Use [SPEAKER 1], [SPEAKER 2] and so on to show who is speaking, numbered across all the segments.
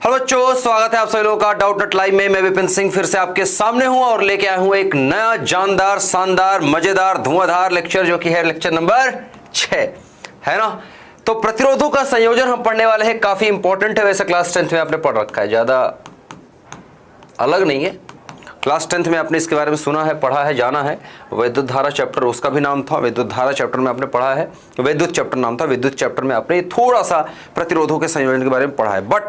[SPEAKER 1] Hello बच्चों, स्वागत है आप सभी लोगों का डाउट नॉट लाइव में। मैं विपिन सिंह फिर से आपके सामने हूं और लेके आया हूं एक नया जानदार, शानदार, मजेदार, धुआंधार लेक्चर, जो कि है लेक्चर नंबर 6, है ना। तो प्रतिरोधों का संयोजन हम पढ़ने वाले हैं, काफी इंपॉर्टेंट है। वैसे क्लास 10th में आपने पढ़ रखा है, ज्यादा अलग नहीं है। क्लास 10th में आपने इसके बारे में सुना है, पढ़ा है, जाना है। विद्युत धारा चैप्टर उसका भी नाम था, विद्युत धारा चैप्टर में आपने पढ़ा है। विद्युत चैप्टर नाम था, विद्युत चैप्टर में आपने थोड़ा सा प्रतिरोधों के संयोजन के बारे में पढ़ा है, बट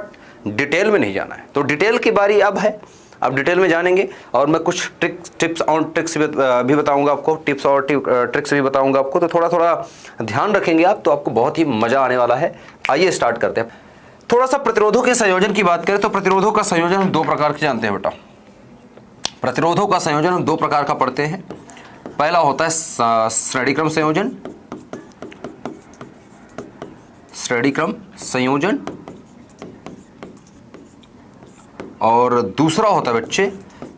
[SPEAKER 1] डिटेल में नहीं जाना है। तो डिटेल की बारी अब है, अब डिटेल में जानेंगे और मैं कुछ टिप्स और ट्रिक्स भी बताऊंगा आपको, टिप्स और ट्रिक्स भी बताऊंगा आपको। तो थोड़ा थोड़ा ध्यान रखेंगे आप, तो आपको बहुत ही मजा आने वाला है। आइए स्टार्ट करते हैं। थोड़ा सा प्रतिरोधों के संयोजन की बात करें तो प्रतिरोधों का संयोजन हम दो प्रकार के जानते हैं बेटा। प्रतिरोधों का संयोजन हम दो प्रकार का पढ़ते हैं। पहला होता है श्रेणीक्रम संयोजन, श्रेणीक्रम संयोजन, और दूसरा होता है बच्चे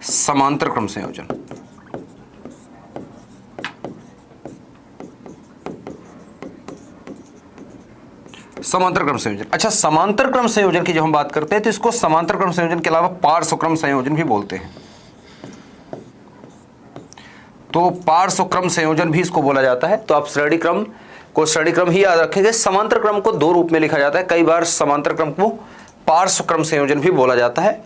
[SPEAKER 1] समांतर क्रम संयोजन। समांतर क्रम संयोजन, अच्छा, समांतर क्रम संयोजन की जब हम बात करते हैं तो इसको समांतर क्रम संयोजन के अलावा पार्श्व क्रम संयोजन भी बोलते हैं। तो पार्श्व क्रम संयोजन भी इसको बोला जाता है। तो आप श्रेणी क्रम को श्रेणी क्रम ही याद रखेंगे। समांतर क्रम को दो रूप में लिखा जाता है, कई बार समांतर क्रम को पार्श्व क्रम संयोजन भी बोला जाता है।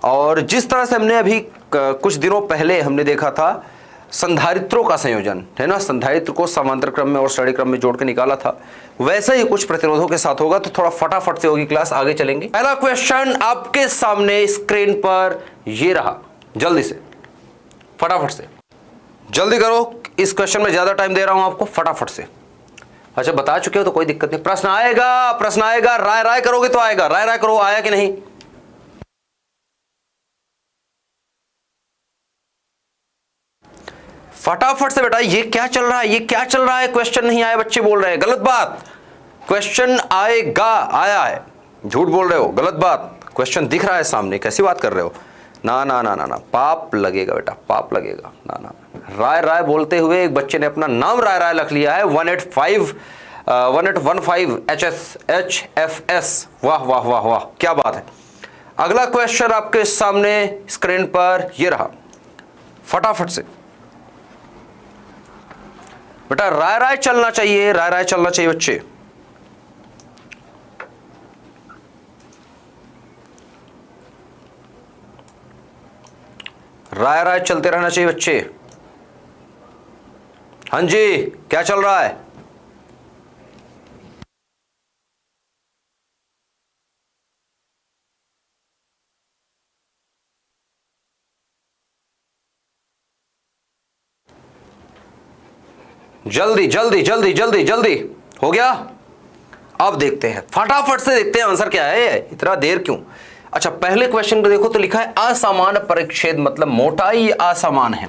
[SPEAKER 1] और जिस तरह से हमने अभी कुछ दिनों पहले हमने देखा था संधारित्रों का संयोजन, है ना, संधारित्र को समांतर क्रम में और श्रेणी क्रम में जोड़ के निकाला था, वैसे ही कुछ प्रतिरोधों के साथ होगा। तो थोड़ा फटाफट से होगी क्लास, आगे चलेंगे। पहला क्वेश्चन आपके सामने स्क्रीन पर ये रहा, जल्दी से फटाफट से जल्दी करो। इस क्वेश्चन में ज्यादा टाइम दे रहा हूं आपको, फटाफट से। अच्छा, बता चुके हो तो कोई दिक्कत नहीं। प्रश्न आएगा, प्रश्न आएगा, राय राय करोगे तो आएगा। राय राय करो, आया कि नहीं। फटाफट से बेटा, ये क्या चल रहा है, ये क्या चल रहा है। क्वेश्चन नहीं आया, बच्चे बोल रहे हैं, गलत बात। क्वेश्चन आएगा, आया है, झूठ बोल रहे हो, गलत बात। क्वेश्चन दिख रहा है सामने, कैसी बात कर रहे हो। ना ना ना ना ना, पाप लगेगा बेटा, पाप लगेगा। ना ना, राय राय बोलते हुए एक बच्चे ने अपना नाम राय राय रख लिया है। 1815 HFS। वाह वाह वाह वाह, क्या बात है। अगला क्वेश्चन आपके सामने स्क्रीन पर ये रहा, फटाफट से बेटा, राय राय चलना चाहिए, राय राय चलना चाहिए बच्चे। राय राय चलते रहना चाहिए बच्चे। हाँ जी, क्या चल रहा है। जल्दी जल्दी जल्दी जल्दी जल्दी, हो गया। अब देखते हैं, फटाफट से देखते हैं आंसर क्या है, इतना देर क्यों। अच्छा, पहले क्वेश्चन को देखो तो लिखा है असमान परिच्छेद, मतलब मोटाई असमान है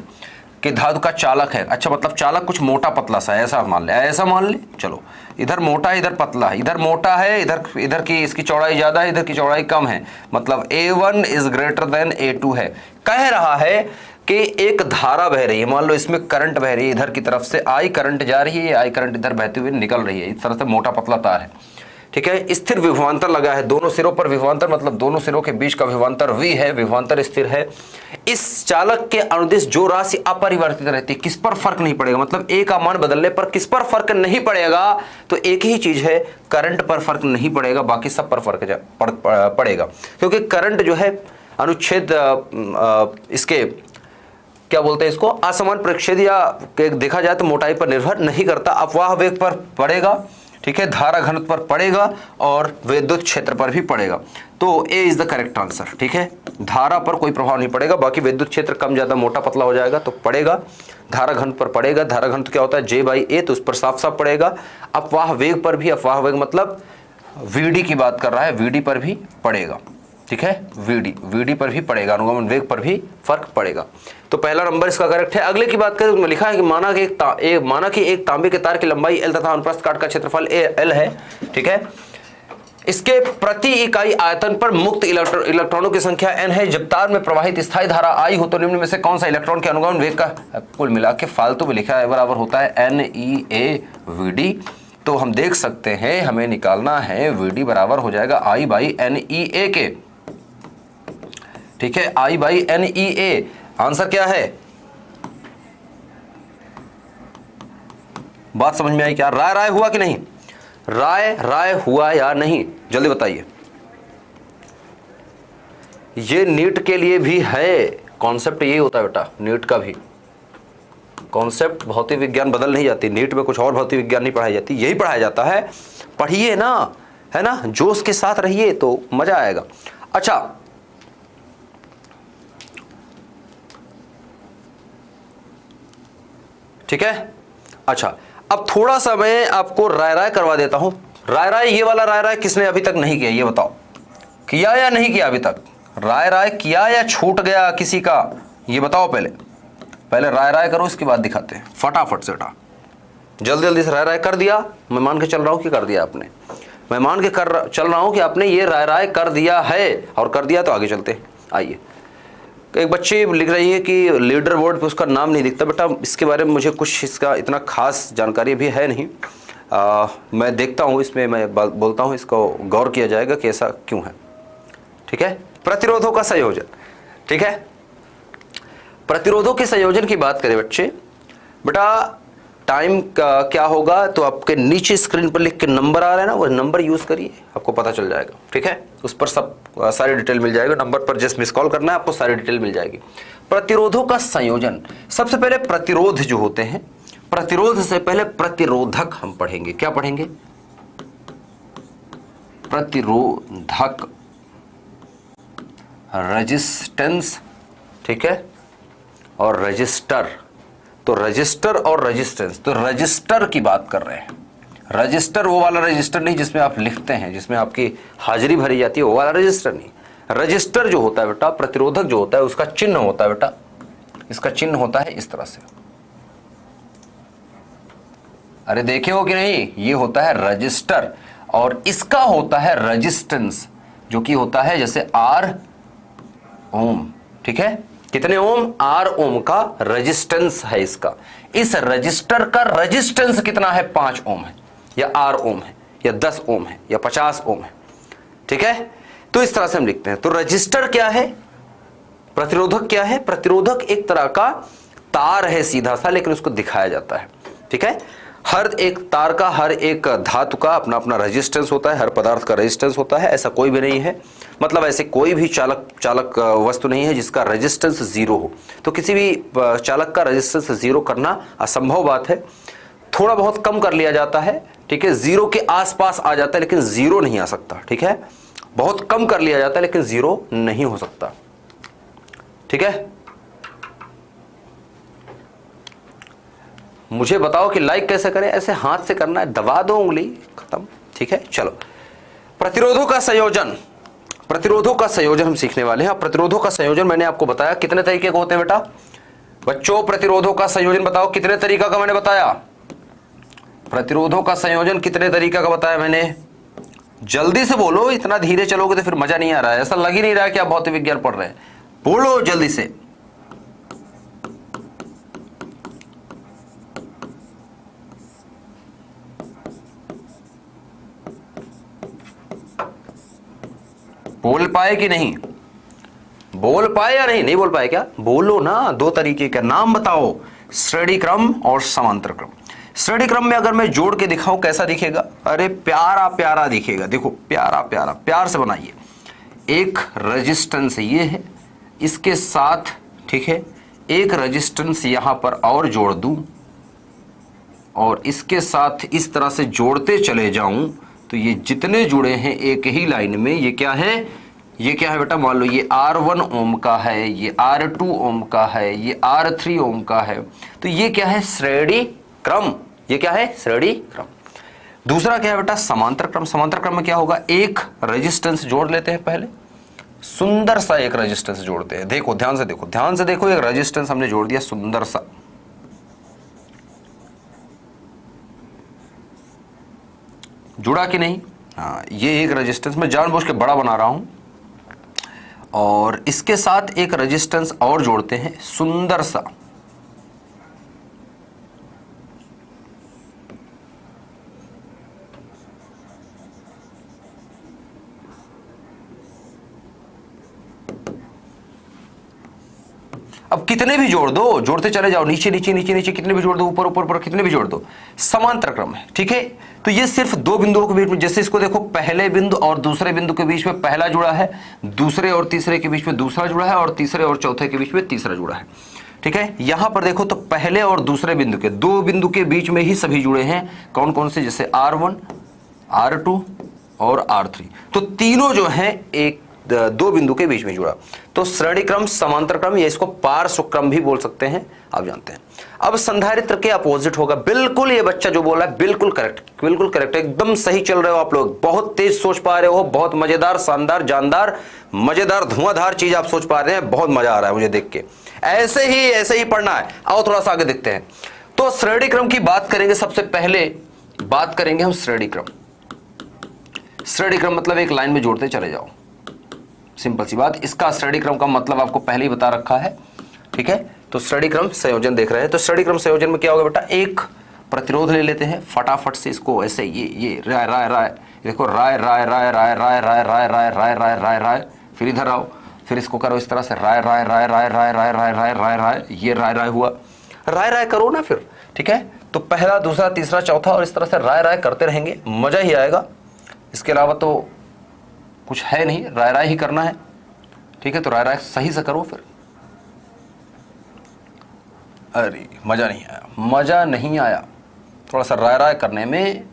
[SPEAKER 1] कि धातु का चालक है। अच्छा, मतलब चालक कुछ मोटा पतला सा है, ऐसा मान ले, ऐसा मान ले। चलो, इधर मोटा है, इधर पतला है, इधर मोटा है, इधर की इसकी चौड़ाई ज्यादा है, इधर की चौड़ाई कम है, मतलब A1 is greater than A2 है। कह रहा है कि एक धारा बह रही है, मान लो इसमें करंट बह रही है, इधर की तरफ से आई करंट जा रही है, आई करंट इधर बहती हुई निकल रही है, इस तरह से मोटा पतला तार है, ठीक है। स्थिर विभवांतर लगा है, दोनों सिरों पर विभवांतर, मतलब दोनों सिरों के बीच का विभवांतर V है, विभवांतर स्थिर है। इस चालक के अनुदिश जो राशि अपरिवर्तित रहती है, किस पर फर्क नहीं पड़ेगा, मतलब A का मान बदलने पर किस पर फर्क नहीं पड़ेगा, तो एक ही चीज है, करंट पर फर्क नहीं पड़ेगा, बाकी सब पर फर्क पड़ेगा। क्योंकि करंट जो है अनुच्छेद इसके क्या बोलते हैं इसको, असमान परिच्छेद या देखा जाए तो मोटाई पर निर्भर नहीं करता, अपवाह वेग पर पड़ेगा, ठीक है, धारा घनत्व पर पड़ेगा और विद्युत क्षेत्र पर भी पड़ेगा। तो ए इज द करेक्ट आंसर, ठीक है। धारा पर कोई प्रभाव नहीं पड़ेगा, बाकी विद्युत क्षेत्र कम ज्यादा मोटा पतला हो जाएगा तो पड़ेगा। धारा घनत्व पर पड़ेगा, धारा घनत्व क्या होता है J/A, तो उस पर साफ साफ पड़ेगा। अपवाह वेग पर भी, अपवाह वेग मतलब VD की बात कर रहा है, VD पर भी पड़ेगा, ठीक है। VD पर भी पड़ेगा, अनुगमन वेग पर भी फर्क पड़ेगा। तो पहला नंबर इसका करेक्ट है। अगले की बात करें तो लिखा है कि माना कि एक तांबे के तार की लंबाई L तथा अनुप्रस्थ काट का क्षेत्रफल L है, ठीक है। इसके प्रति इकाई आयतन पर मुक्त इलेक्ट्रॉनों की संख्या n है। जब तार में प्रवाहित स्थायी धारा I हो तो निम्न में से कौन सा इलेक्ट्रॉन के अनुगमन वेग का कुल मिला के फालतू में लिखा है बराबर होता है NEA/VD। तो हम देख सकते हैं, हमें निकालना है VD बराबर हो जाएगा I/NEA के, ठीक है, I/NEA। आंसर क्या है? बात समझ में आई क्या? राय राय हुआ कि नहीं? राय राय हुआ या नहीं, जल्दी बताइए। ये नीट के लिए भी है कॉन्सेप्ट, यही होता है बेटा नीट का भी कॉन्सेप्ट। भौतिक विज्ञान बदल नहीं जाती नीट में, कुछ और भौतिक विज्ञान नहीं पढ़ाई जाती, यही पढ़ाया जाता है। पढ़िए ना, है ना, जोश के साथ रहिए तो मजा आएगा। अच्छा, ठीक है। अच्छा, अब थोड़ा सा मैं आपको राय राय करवा देता हूं। राय राय, ये वाला राय राय किसने अभी तक नहीं किया, ये बताओ, किया या नहीं किया अभी तक? राय राय किया या छूट गया किसी का, ये बताओ। पहले राय राय करो, इसके बाद दिखाते हैं फटाफट से। बेटा जल्दी जल्दी से राय राय कर दिया? मैं मान के चल रहा हूं कि कर दिया आपने। मैं मान के चल रहा हूं कि आपने ये राय राय कर दिया है, और कर दिया तो आगे चलते हैं। आइए, एक बच्ची लिख रही है कि लीडर बोर्ड पे उसका नाम नहीं दिखता। बेटा इसके बारे में मुझे कुछ इसका इतना खास जानकारी भी है नहीं। मैं देखता हूँ इसमें, मैं बोलता हूँ, इसको गौर किया जाएगा कि ऐसा क्यों है। ठीक है, प्रतिरोधों का संयोजन। ठीक है, प्रतिरोधों के संयोजन की बात करें बच्चे, बेटा टाइम का क्या होगा, तो आपके नीचे स्क्रीन पर लिख के नंबर आ रहा है ना, वो नंबर यूज करिए, आपको पता चल जाएगा। ठीक है, उस पर सब सारी डिटेल मिल जाएगा। नंबर पर जस्ट मिस कॉल करना है, आपको सारी डिटेल मिल जाएगी। प्रतिरोधों का संयोजन, सबसे पहले प्रतिरोध जो होते हैं, प्रतिरोध से पहले प्रतिरोधक हम पढ़ेंगे। क्या पढ़ेंगे? प्रतिरोधक, रेजिस्टेंस, ठीक है, और रजिस्टर। तो रजिस्टर और रेजिस्टेंस, तो रजिस्टर की बात कर रहे हैं। रजिस्टर वो वाला रजिस्टर नहीं जिसमें आप लिखते हैं, जिसमें आपकी हाजिरी भरी जाती है, वो वाला रजिस्टर नहीं। रजिस्टर जो होता है बेटा, प्रतिरोधक जो होता है, उसका चिन्ह होता है बेटा, इसका चिन्ह होता है इस तरह से। अरे देखे हो कि नहीं, ये होता है रजिस्टर, और इसका होता है रेजिस्टेंस, जो कि होता है जैसे R ओम। ठीक है, कितने ओम? R ओम का रेजिस्टेंस है इसका। इस रजिस्टर का रेजिस्टेंस कितना है? 5 ओम है, या R ओम है, या 10 ओम है, या 50 ओम है। ठीक है, तो इस तरह से हम लिखते हैं। तो रजिस्टर क्या है, प्रतिरोधक क्या है? प्रतिरोधक एक तरह का तार है सीधा सा, लेकिन उसको दिखाया जाता है। ठीक है, हर एक तार का, हर एक धातु का अपना अपना रेजिस्टेंस होता है, हर पदार्थ का रेजिस्टेंस होता है। ऐसा कोई भी नहीं है, मतलब ऐसे कोई भी चालक वस्तु नहीं है जिसका रेजिस्टेंस 0 हो। तो किसी भी चालक का रेजिस्टेंस 0 करना असंभव बात है। थोड़ा बहुत कम कर लिया जाता है, ठीक है, 0 के आसपास आ जाता है, लेकिन 0 नहीं आ सकता। ठीक है, बहुत कम कर लिया जाता है, लेकिन 0 नहीं हो सकता। ठीक है, मुझे बताओ कि लाइक कैसे करें? ऐसे हाथ से करना है, दबा दो उंगली, खत्म। ठीक है, चलो, प्रतिरोधों का संयोजन, प्रतिरोधों का संयोजन हम सीखने वाले हैं। प्रतिरोधों का संयोजन मैंने आपको बताया कितने तरीके के होते हैं बेटा बच्चों। प्रतिरोधों का संयोजन बताओ कितने तरीका का मैंने बताया? प्रतिरोधों का संयोजन कितने तरीका का बताया मैंने? जल्दी से बोलो, इतना धीरे चलोगे तो फिर मजा नहीं आ रहा है, ऐसा लग ही नहीं रहा है कि आप भौतिक विज्ञान पढ़ रहे हैं। बोलो जल्दी से। बोल पाए कि नहीं? बोल पाए या नहीं? नहीं बोल पाए क्या? बोलो ना। 2 तरीके का नाम बताओ, श्रेणी क्रम और समांतर क्रम। श्रेणी क्रम में अगर मैं जोड़ के दिखाऊं कैसा दिखेगा? अरे प्यारा प्यारा दिखेगा। देखो प्यारा प्यारा, प्यार से बनाइए। एक रेजिस्टेंस ये है, इसके साथ, ठीक है, एक रेजिस्टेंस यहां पर और जोड़ दूं, और इसके साथ इस तरह से जोड़ते चले जाऊं, तो ये जितने जुड़े हैं एक ही लाइन में, ये क्या है? ये क्या है बेटा? मान लो ये R1 ओम का है, ये R2 ओम का है, ये R3 ओम का है। तो ये क्या है? श्रेणी क्रम। ये क्या है? श्रेणी क्रम। दूसरा क्या है बेटा? समांतर क्रम। समांतर क्रम में क्या होगा? एक रेजिस्टेंस जोड़ लेते हैं पहले, सुंदर सा एक रेजिस्टेंस जोड़ते हैं। देखो ध्यान से देखो, ध्यान से देखो, एक रेजिस्टेंस हमने जोड़ दिया सुंदर सा। जुड़ा कि नहीं? हाँ, ये एक रेजिस्टेंस मैं जानबूझ के बड़ा बना रहा हूं, और इसके साथ एक रेजिस्टेंस और जोड़ते हैं सुंदर सा। अब कितने भी जोड़ दो, जोड़ते चले जाओ, नीचे नीचे नीचे नीचे कितने भी जोड़ दो, ऊपर ऊपर ऊपर कितने भी जोड़ दो, समांतर क्रम है। ठीक है, तो ये सिर्फ दो बिंदुओं के बीच में, जैसे इसको देखो, पहले बिंदु और दूसरे बिंदु के बीच में पहला जुड़ा है, दूसरे और तीसरे के बीच में दूसरा जुड़ा है, और तीसरे और चौथे के बीच में तीसरा जुड़ा है। ठीक है, यहां पर देखो तो पहले और दूसरे बिंदु के, दो बिंदु के बीच में ही सभी जुड़े हैं। कौन कौन से, जैसे R1, R2 और R3, तो तीनों जो हैं एक दो बिंदु के बीच में जुड़ा। तो श्रेणी क्रम, समांतर क्रम, या इसको पार्श्व क्रम भी बोल सकते हैं, आप जानते हैं। अब संधारित्र के अपोजिट होगा। बिल्कुल ये बच्चा जो बोला है बिल्कुल करेक्ट, बिल्कुल करेक्ट, एकदम सही चल रहे हो आप लोग, बहुत तेज सोच पा रहे हो, बहुत मजेदार, शानदार, जानदार, मजेदार, धुआंधार चीज आप सोच पा रहे हैं, बहुत मजा आ रहा है मुझे देख के। ऐसे ही पढ़ना है। आओ थोड़ा सा आगे देखते हैं। तो श्रेणी क्रम की बात करेंगे, सबसे पहले बात करेंगे हम श्रेणी क्रम। श्रेणी क्रम मतलब एक लाइन में जोड़ते चले जाओ, सिंपल सी बात। इसका श्रेणी क्रम का मतलब आपको पहले ही बता रखा है। ठीक है, तो श्रेणी क्रम संयोजन देख रहे हैं। तो श्रेणी क्रम संयोजन में क्या होगा बेटा, एक प्रतिरोध ले लेते हैं, फटाफट से इसको ऐसे ये राय राय राय, देखो राय राय राय राय राय राय राय राय राय राय राय राय, फिर इधर आओ, फिर इसको करो इस तरह से, राय राय राय राय राय राय राय राय राय राय, ये राय राय हुआ, राय राय करो ना फिर। ठीक है, तो पहला, दूसरा, तीसरा, चौथा, और इस तरह से राय राय करते रहेंगे, मजा ही आएगा। इसके अलावा तो कुछ है नहीं, राय राय ही करना है। ठीक है, तो राय राय सही से करो फिर। अरे मजा नहीं आया, मजा नहीं आया, थोड़ा सा राय राय करने में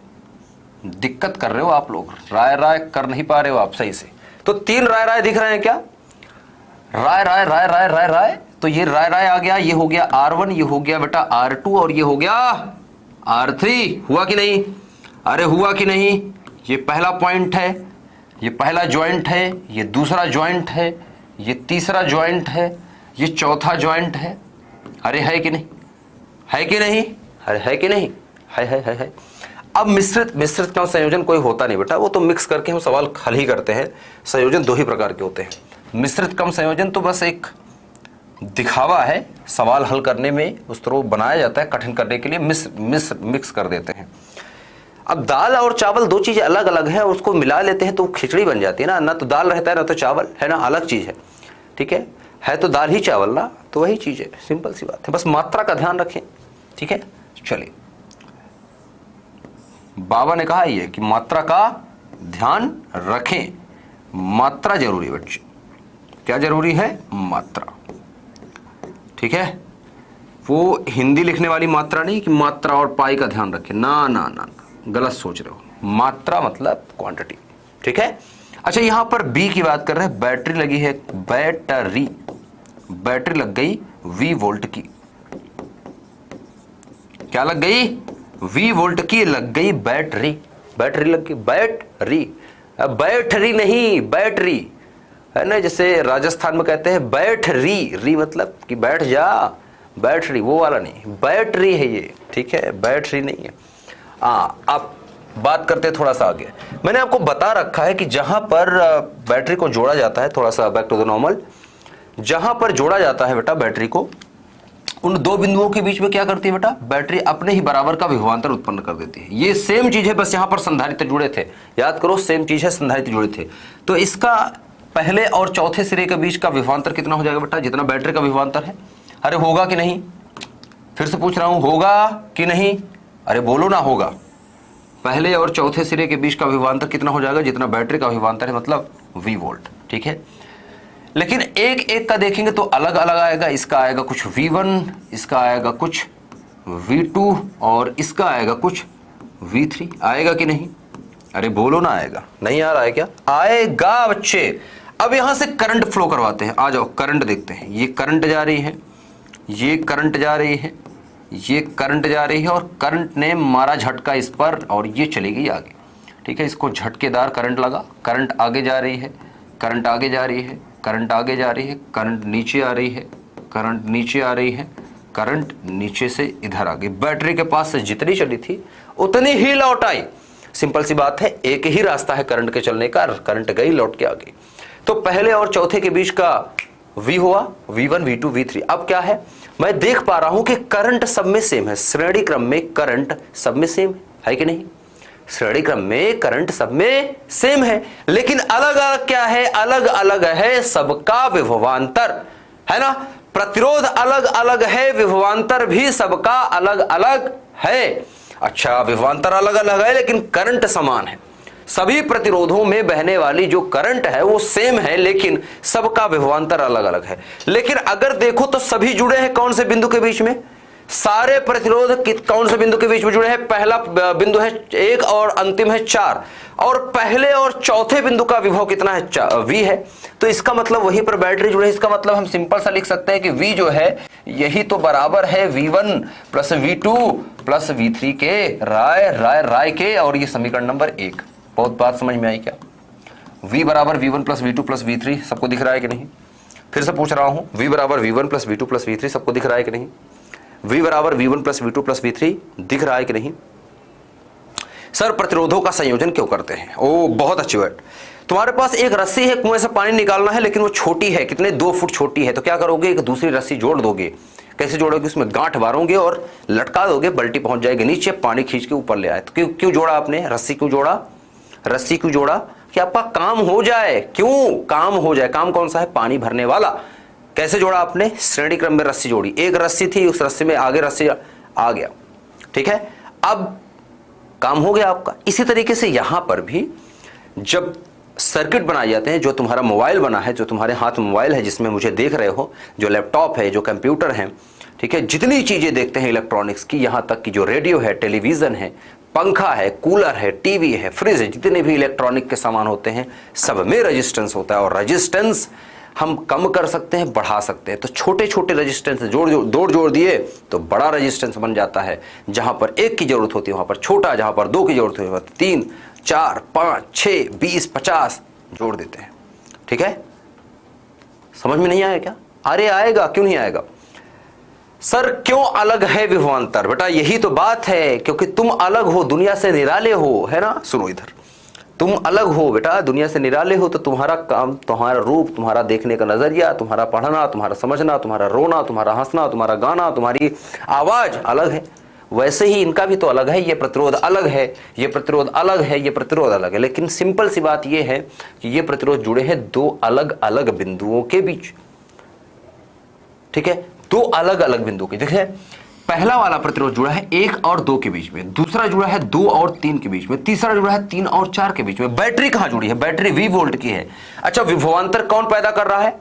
[SPEAKER 1] दिक्कत कर रहे हो आप लोग, राय राय कर नहीं पा रहे हो आप सही से। तो तीन राय राय दिख रहे हैं क्या, राय राय राय राय राय राय, तो ये राय राय आ गया, ये हो गया R1, ये हो गया बेटा R2, और ये हो गया R3। हुआ कि नहीं, अरे हुआ कि नहीं। ये पहला पॉइंट है, ये पहला ज्वाइंट है, ये दूसरा ज्वाइंट है, ये तीसरा ज्वाइंट है, ये चौथा ज्वाइंट है। अरे है कि नहीं, है कि नहीं, अरे है कि नहीं, है। अब मिश्रित क्रम संयोजन कोई होता नहीं बेटा, वो तो मिक्स करके हम सवाल हल ही करते हैं। संयोजन दो ही प्रकार के होते हैं। मिश्रित क्रम संयोजन तो बस एक दिखावा है, सवाल हल करने में उस तरह बनाया जाता है, कठिन करने के लिए मिक्स कर देते हैं। अब दाल और चावल दो चीजें अलग अलग हैं, उसको मिला लेते हैं तो खिचड़ी बन जाती है ना, ना तो दाल रहता है ना तो चावल है ना, अलग चीज है। ठीक है तो दाल ही चावल ना, तो वही चीज है, सिंपल सी बात है, बस मात्रा का ध्यान रखें। ठीक है, चलिए, बाबा ने कहा ये कि मात्रा का ध्यान रखें, मात्रा जरूरी है बच्चे। क्या जरूरी है, मात्रा। ठीक है, वो हिंदी लिखने वाली मात्रा नहीं कि मात्रा और पाई का ध्यान रखें, ना ना ना, गलत सोच रहे हो। मात्रा मतलब क्वांटिटी। ठीक है, अच्छा यहां पर बी की बात कर रहे हैं, बैटरी लगी है, बैटरी लग गई V वोल्ट की। क्या लग गई, V वोल्ट की लग गई बैटरी लग गई, बैटरी नहीं, बैटरी है ना, जैसे राजस्थान में कहते हैं बैटरी, मतलब कि बैठ जा, बैटरी वो वाला नहीं, बैटरी है ये। ठीक है, बैटरी नहीं है। आप बात करते हैं थोड़ा सा आगे। मैंने आपको बता रखा है कि जहां पर बैटरी को जोड़ा जाता है, थोड़ा सा बैक टू द नॉर्मल, जहां पर जोड़ा जाता है बेटा बैटरी को, उन दो बिंदुओं के बीच में क्या करती है बेटा, बैटरी अपने ही बराबर का विभवांतर उत्पन्न कर देती है। ये सेम चीज है, बस यहां पर संधारित्र जुड़े थे, याद करो सेम चीज है, संधारित्र जुड़े थे। तो इसका पहले और चौथे सिरे के बीच का विभवांतर कितना हो जाएगा बेटा, जितना बैटरी का विभवांतर है। अरे होगा कि नहीं, फिर से पूछ रहा हूं, होगा कि नहीं, अरे बोलो ना, होगा। पहले और चौथे सिरे के बीच का विभवांतर कितना हो जाएगा, जितना बैटरी का विभवांतर है, मतलब V वोल्ट। ठीक है, लेकिन एक एक का देखेंगे तो अलग अलग आएगा। इसका आएगा कुछ V1, इसका आएगा कुछ V2, और इसका आएगा कुछ V3। आएगा कि नहीं, अरे बोलो ना, आएगा नहीं, आ रहा है क्या, आएगा बच्चे। अब यहां से करंट फ्लो करवाते हैं, आ जाओ करंट देखते हैं। ये करंट जा रही है, ये करंट जा रही है, ये करंट जा रही है, और करंट ने मारा झटका इस पर, और ये चली गई आगे। ठीक है, इसको झटकेदार करंट लगा, करंट आगे जा रही है, करंट आगे जा रही है, करंट आगे जा रही है, करंट नीचे आ रही है, करंट नीचे आ रही है, करंट नीचे से इधर आ गई। बैटरी के पास से जितनी चली थी उतनी ही लौट आई। सिंपल सी बात है, एक ही रास्ता है करंट के चलने का, करंट गई लौट के आ गई। तो पहले और चौथे के बीच का V हुआ, V1, V2, V3। अब क्या है, मैं देख पा रहा हूं कि करंट सब में सेम है, श्रेणी क्रम में करंट सब में सेम है कि नहीं, श्रेणी क्रम में करंट सब में सेम है, लेकिन अलग अलग क्या है, अलग अलग है सबका विभवांतर, है ना। प्रतिरोध अलग अलग है, विभवांतर भी सबका अलग अलग है। अच्छा, विभवांतर अलग अलग है लेकिन करंट समान है। सभी प्रतिरोधों में बहने वाली जो करंट है वो सेम है, लेकिन सबका विभवांतर अलग अलग है। लेकिन अगर देखो तो सभी जुड़े हैं कौन से बिंदु के बीच में? सारे प्रतिरोध कौन से बिंदु के बीच में जुड़े हैं? पहला बिंदु है 1 और अंतिम है 4, और पहले और चौथे बिंदु का विभव कितना है? V है। तो इसका मतलब वहीं पर बैटरी जुड़े। इसका मतलब हम सिंपल सा लिख सकते हैं कि V जो है यही तो बराबर है V1 plus V2 plus V3 के राय के, और ये समीकरण नंबर 1। बहुत बात समझ में आई क्या? V बराबर V1 plus V2 plus V3 सबको दिख रहा है कि नहीं? फिर से पूछ रहा हूं, V बराबर V1 plus V2 plus V3 सबको दिख रहा है कि नहीं? V बराबर V1 plus V2 plus V3 दिख रहा है कि नहीं? सर प्रतिरोधों का संयोजन क्यों करते हैं? ओ बहुत अच्छी बात। तुम्हारे पास एक रस्सी है, कुएं से पानी निकालना है, लेकिन वो छोटी है, कितने 2 फुट छोटी है, तो क्या करोगे? एक दूसरी रस्सी जोड़ दोगे। कैसे जोड़ोगे? उसमें गांठ मारोगे और लटका दोगे, बल्टी पहुंच जाएगी नीचे, पानी खींच के ऊपर ले आए। तो क्यों जोड़ा आपने? रस्सी क्यों जोड़ा? रस्सी क्यों जोड़ा? कि आपका काम हो जाए। क्यों काम हो जाए? काम कौन सा है? पानी भरने वाला। कैसे जोड़ा आपने? श्रेणी क्रम में रस्सी जोड़ी। एक रस्सी थी, उस रस्सी में आगे रस्सी आ गया, ठीक है, अब काम हो गया आपका। इसी तरीके से यहां पर भी जब सर्किट बनाए जाते हैं, जो तुम्हारा मोबाइल बना है, जो तुम्हारे हाथ में मोबाइल है जिसमें मुझे देख रहे हो, जो लैपटॉप है, जो कंप्यूटर है, ठीक है, जितनी चीजें देखते हैं इलेक्ट्रॉनिक्स की, यहां तक कि जो रेडियो है, टेलीविजन है, पंखा है, कूलर है, टीवी है, फ्रिज है, जितने भी इलेक्ट्रॉनिक के सामान होते हैं सब में रेजिस्टेंस होता है। और रेजिस्टेंस हम कम कर सकते हैं, बढ़ा सकते हैं। तो छोटे छोटे रेजिस्टेंस जोड़ दिए तो बड़ा रेजिस्टेंस बन जाता है। जहां पर 1 की जरूरत होती है वहां पर छोटा, जहां पर 2 की जरूरत होती है 3, 4, 5, 6, 20, 50 जोड़ देते हैं। ठीक है, समझ में नहीं आया क्या? अरे आएगा, क्यों नहीं आएगा? सर क्यों अलग है विभवांतर? बेटा यही तो बात है, क्योंकि तुम अलग हो, दुनिया से निराले हो, है ना। सुनो इधर, तुम अलग हो बेटा, दुनिया से निराले हो, तो तुम्हारा काम, तुम्हारा रूप, तुम्हारा देखने का नजरिया, तुम्हारा पढ़ना, तुम्हारा समझना, तुम्हारा रोना, तुम्हारा हंसना, तुम्हारा गाना, तुम्हारी आवाज अलग है। वैसे ही इनका भी तो अलग है। ये प्रतिरोध अलग है, ये प्रतिरोध अलग है, ये प्रतिरोध अलग है। लेकिन सिंपल सी बात ये है कि ये प्रतिरोध जुड़े हैं 2 अलग अलग बिंदुओं के बीच। ठीक है, 2 अलग अलग बिंदु के। देखिए पहला वाला प्रतिरोध जुड़ा है 1 और 2 के बीच में, दूसरा जुड़ा है 2 और 3 के बीच में, तीसरा जुड़ा है 3 और 4 के बीच में। बैटरी कहां जुड़ी है? बैटरी V वोल्ट की है। अच्छा, विभवांतर कौन पैदा कर रहा है?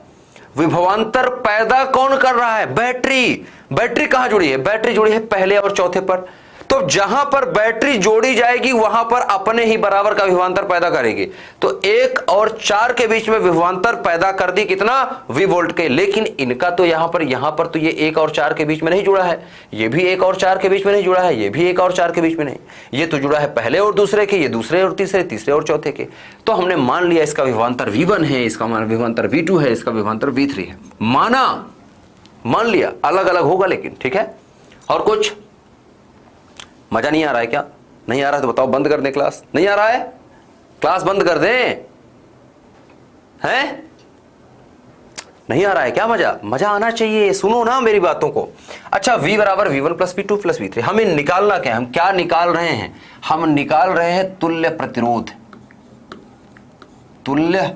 [SPEAKER 1] विभवांतर पैदा कौन कर रहा है? बैटरी। बैटरी कहां जुड़ी है? बैटरी जुड़ी है पहले और चौथे पर। तो जहां पर बैटरी जोड़ी जाएगी वहां पर अपने ही बराबर का विभवांतर पैदा करेगी। तो 1 और 4 के बीच में विभवांतर पैदा कर दी कितना? V वोल्ट के। लेकिन इनका तो यहां पर तो ये 1 और 4 के बीच में नहीं जुड़ा है, ये भी 1 और 4 के बीच में नहीं जुड़ा है, ये भी 1 और 4 के बीच में नहीं, ये तो जुड़ा है पहले और दूसरे के, ये दूसरे और तीसरे, तीसरे और चौथे के। तो हमने मान लिया इसका विभवांतर V1 है, इसका विभवांतर V2 है, इसका विभवांतर V3 है। मान लिया, अलग अलग होगा लेकिन। ठीक है, और कुछ मजा नहीं आ रहा है क्या? नहीं आ रहा है तो बताओ, बंद कर दें क्लास? नहीं आ रहा है, क्लास बंद कर दें? हैं? नहीं आ रहा है क्या? मजा आना चाहिए, सुनो ना मेरी बातों को। अच्छा, V बराबर V1 plus V2 plus V3, हमें निकालना क्या है? हम क्या निकाल रहे हैं? हम निकाल रहे हैं तुल्य प्रतिरोध। तुल्य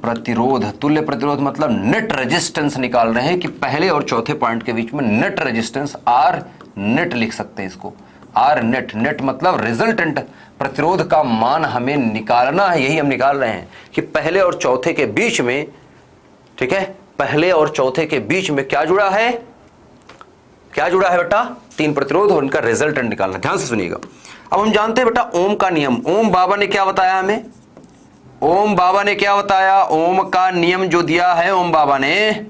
[SPEAKER 1] प्रतिरोध मतलब नेट रेजिस्टेंस निकाल रहे हैं कि पहले और चौथे पॉइंट के बीच में नेट रेजिस्टेंस R नेट लिख सकते हैं इसको। R नेट मतलब रिजल्टेंट प्रतिरोध का मान हमें निकालना है। यही हम निकाल रहे हैं कि पहले और चौथे के बीच में, ठीक है, पहले और चौथे के बीच में क्या जुड़ा है? क्या जुड़ा है बेटा? 3 प्रतिरोध, और इनका रिजल्टेंट निकालना। ध्यान से सुनिएगा। अब हम जानते हैं बेटा ओम का नियम। ओम बाबा ने क्या बताया हमें? ओम बाबा ने क्या बताया? ओम का नियम जो दिया है, ओम बाबा ने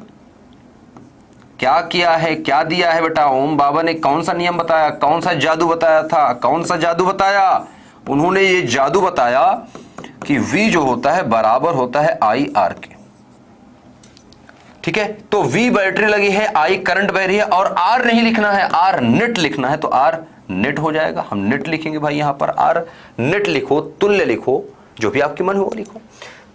[SPEAKER 1] क्या किया है, क्या दिया है बेटा? ओम बाबा ने कौन सा नियम बताया, कौन सा जादू बताया था? कौन सा जादू बताया? उन्होंने ये जादू बताया कि V जो होता है बराबर होता है IR के। ठीक है, तो V बैटरी लगी है, I करंट बह रही है, और R नहीं लिखना है, R नेट लिखना है, तो R नेट हो जाएगा। हम नेट लिखेंगे भाई, यहां पर R नेट लिखो, तुल्य लिखो, जो भी आपके मन हो लिखो।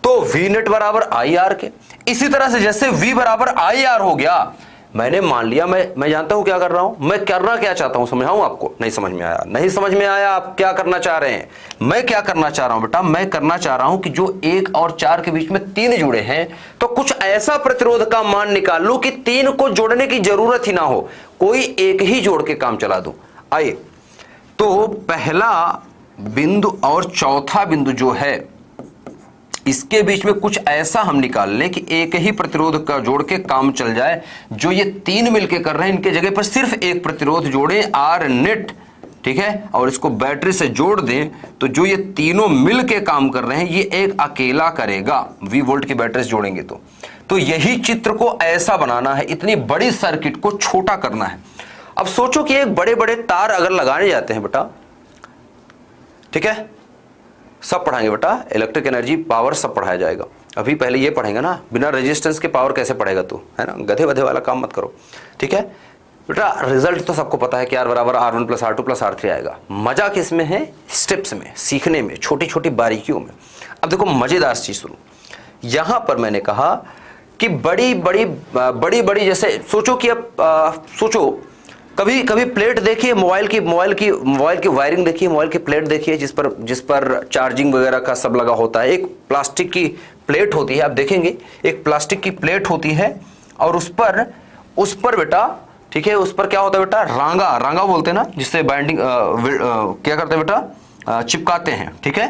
[SPEAKER 1] तो V नेट बराबर IR के। इसी तरह से जैसे V बराबर IR हो गया, मैंने मान लिया, मैं जानता हूं क्या कर रहा हूं, मैं करना क्या चाहता हूं, समझाऊं आपको? नहीं समझ में आया, नहीं समझ में आया आप क्या करना चाह रहे हैं? मैं क्या करना चाह रहा हूं बेटा, मैं करना चाह रहा हूं कि जो 1 और 4 के बीच में 3 जुड़े हैं, तो कुछ ऐसा प्रतिरोध का मान निकाल लो कि 3 को जोड़ने की जरूरत ही ना हो, कोई एक ही जोड़ के काम चला दूं। आइए, तो पहला बिंदु और चौथा बिंदु जो है, इसके बीच में कुछ ऐसा हम निकाल लें कि एक ही प्रतिरोध का जोड़ के काम चल जाए। जो ये 3 मिलके कर रहे हैं, इनके जगह पर सिर्फ एक प्रतिरोध जोड़ें, आर नेट, ठीक है, और इसको बैटरी से जोड़ दें, तो जो ये तीनों मिल के काम कर रहे हैं, ये एक अकेला करेगा। V वोल्ट की बैटरी से जोड़ेंगे तो यही चित्र को ऐसा बनाना है, इतनी बड़ी सर्किट को छोटा करना है। अब सोचो कि एक बड़े बड़े तार अगर लगाए जाते हैं बेटा, ठीक है, सब पढ़ाएंगे बेटा, इलेक्ट्रिक एनर्जी, पावर सब पढ़ाया जाएगा। अभी पहले ये पढ़ेंगे ना, बिना रेजिस्टेंस के पावर कैसे पढ़ेगा तू, है ना, गधे वधे वाला काम मत करो, ठीक है बेटा। रिजल्ट तो सबको पता है कि R बराबर R1 plus R2 plus R3 आएगा। मजा किस में है? स्टेप्स में, सीखने में, छोटी छोटी बारीकियों में। अब देखो मजेदार चीज सुनो, यहां पर मैंने कहा कि बड़ी बड़ी जैसे सोचो कि अब सोचो, कभी कभी प्लेट देखिए, मोबाइल की वायरिंग देखिए, मोबाइल की प्लेट देखिए जिस पर चार्जिंग वगैरह का सब लगा होता है। एक प्लास्टिक की प्लेट होती है, आप देखेंगे एक प्लास्टिक की प्लेट होती है, और उस पर बेटा, ठीक है, उस पर क्या होता है बेटा, रांगा बोलते हैं ना, जिससे बाइंडिंग क्या करते हैं बेटा, चिपकाते हैं, ठीक है,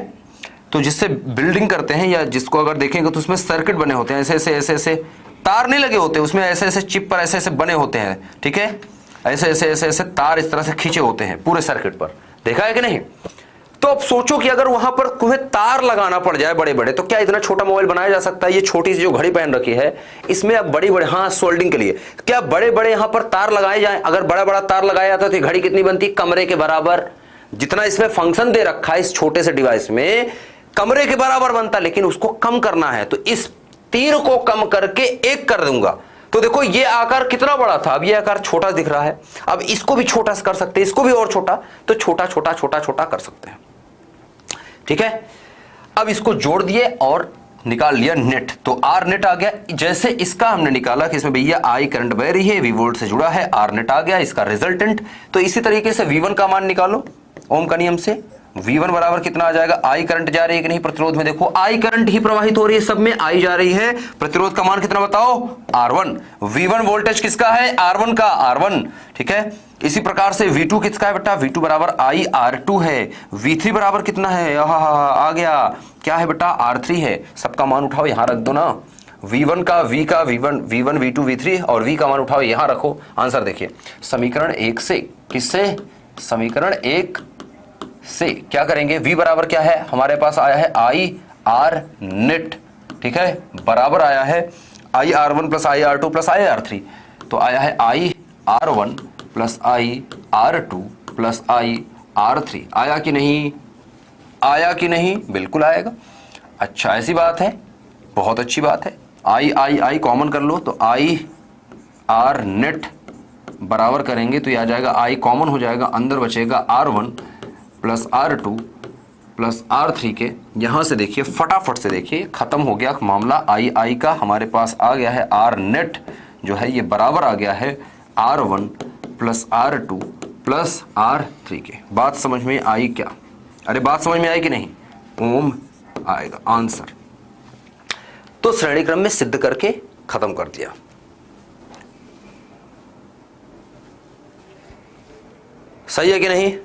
[SPEAKER 1] तो जिससे बिल्डिंग करते हैं, या जिसको अगर देखेंगे तो उसमें सर्किट बने होते हैं, ऐसे तार नहीं लगे होते उसमें, ऐसे चिप पर ऐसे बने होते हैं, ठीक है, ऐसे तार इस तरह से खींचे होते हैं पूरे सर्किट पर, देखा है कि नहीं? तो अब सोचो कि अगर वहां पर तुम्हें तार लगाना पड़ जाए बड़े बड़े, तो क्या इतना छोटा मोबाइल बनाया जा सकता है? ये छोटी सी जो घड़ी पहन रखी है, इसमें अब बड़ी बड़े, हाँ, सोल्डिंग के लिए क्या बड़े बड़े यहां पर तार लगाए जाए? अगर बड़ा बड़ा तार लगाया जाता तो घड़ी कितनी बनती? कमरे के बराबर। जितना इसमें फंक्शन दे रखा है इस छोटे से डिवाइस में, कमरे के बराबर बनता, लेकिन उसको कम करना है, तो इस 3 को कम करके 1 कर दूंगा। तो देखो ये आकार कितना बड़ा था, अब ये आकार छोटा दिख रहा है। अब इसको भी छोटा कर सकते हैं, इसको भी और छोटा, तो छोटा छोटा छोटा छोटा कर सकते हैं, ठीक है। अब इसको जोड़ दिए और निकाल लिया नेट, तो आर नेट आ गया। जैसे इसका हमने निकाला कि इसमें भैया आई करंट बह रही है, V वोल्ट से जुड़ा है, आर नेट आ गया इसका रिजल्टेंट। तो इसी तरीके से V1 का मान निकालो ओम का नियम से। V1 बराबर कितना आ जाएगा? आई करंट जा रही है कि नहीं प्रतिरोध में, देखो आई करंट ही प्रवाहित हो रही है, सब में आई जा रही है। प्रतिरोध का मान कितना बताओ? R1। V1 वोल्टेज किसका है? R1 का, R1, ठीक है। इसी प्रकार से V2 किसका है बेटा? V2 बराबर I R2 है। V3 बराबर कितना है? आ गया, क्या है बेटा? R3 है। सबका मान उठाओ यहां रख दो ना, V1 का, V का, V1 V2 V3 और V का मान उठाओ यहां रखो। आंसर देखिए समीकरण 1 से, किससे? समीकरण 1 से क्या करेंगे? V बराबर क्या है हमारे पास? आया है I R नेट, ठीक है, बराबर आया है I R1 plus I R2 plus I R3। तो आया है I R1 plus I R2 plus I R3। आया कि नहीं? आया कि नहीं? बिल्कुल आएगा। अच्छा, ऐसी बात है, बहुत अच्छी बात है। I कॉमन कर लो, तो I R नेट बराबर करेंगे तो ये आ जाएगा, I कॉमन हो जाएगा, अंदर बचेगा R1 plus R2 plus R3 के। यहां से देखिए, फटाफट से देखिए, खत्म हो गया मामला। I का हमारे पास आ गया है R नेट जो है, ये बराबर आ गया है R1 plus R2 plus R3 के। बात समझ में आई क्या? अरे बात समझ में आई कि नहीं? ओम आएगा आंसर। तो श्रेणी क्रम में सिद्ध करके खत्म कर दिया। सही है कि नहीं?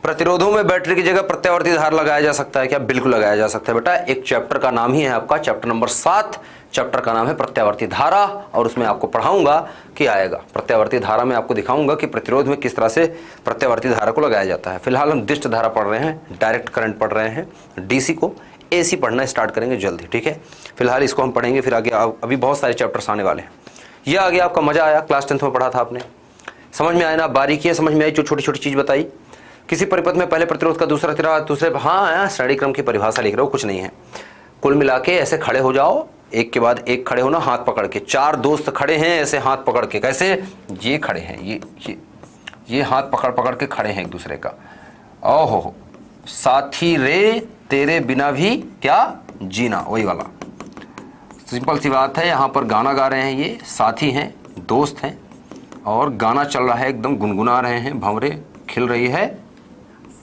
[SPEAKER 1] प्रतिरोधों में बैटरी की जगह प्रत्यावर्ती धारा लगाया जा सकता है क्या? बिल्कुल लगाया जा सकता है बेटा। एक चैप्टर का नाम ही है आपका, चैप्टर नंबर 7, चैप्टर का नाम है प्रत्यावर्ती धारा, और उसमें आपको पढ़ाऊंगा कि आएगा प्रत्यावर्ती धारा में, आपको दिखाऊंगा कि प्रतिरोध में किस तरह से प्रत्यावर्ती धारा को लगाया जाता है। फिलहाल हम दिष्ट धारा पढ़ रहे हैं, डायरेक्ट करंट पढ़ रहे हैं, डीसी को एसी पढ़ना स्टार्ट करेंगे जल्दी, ठीक है। फिलहाल इसको हम पढ़ेंगे, फिर आगे अभी बहुत सारे चैप्टर्स आने वाले हैं। यह आ गया आपका, मजा आया? क्लास 10th में पढ़ा था आपने, समझ में आया ना? बारीकी समझ में आई जो छोटी छोटी चीज बताई। किसी परिपथ में पहले प्रतिरोध का दूसरा तिरा, दूसरे, हाँ, श्रेणी क्रम की परिभाषा लिख रहे हो, कुछ नहीं है। कुल मिला के ऐसे खड़े हो जाओ, एक के बाद एक खड़े होना, हाथ पकड़ के। 4 दोस्त खड़े हैं ऐसे हाथ पकड़ के, कैसे? ये खड़े हैं, ये हाथ पकड़ पकड़ के खड़े हैं एक दूसरे का। ओहो, साथी रे तेरे बिना भी क्या जीना, वही वाला। सिंपल सी बात है, यहाँ पर गाना गा रहे हैं, ये साथी हैं, दोस्त हैं, और गाना चल रहा है, एकदम गुनगुना रहे हैं, भंवरे खिल रही है।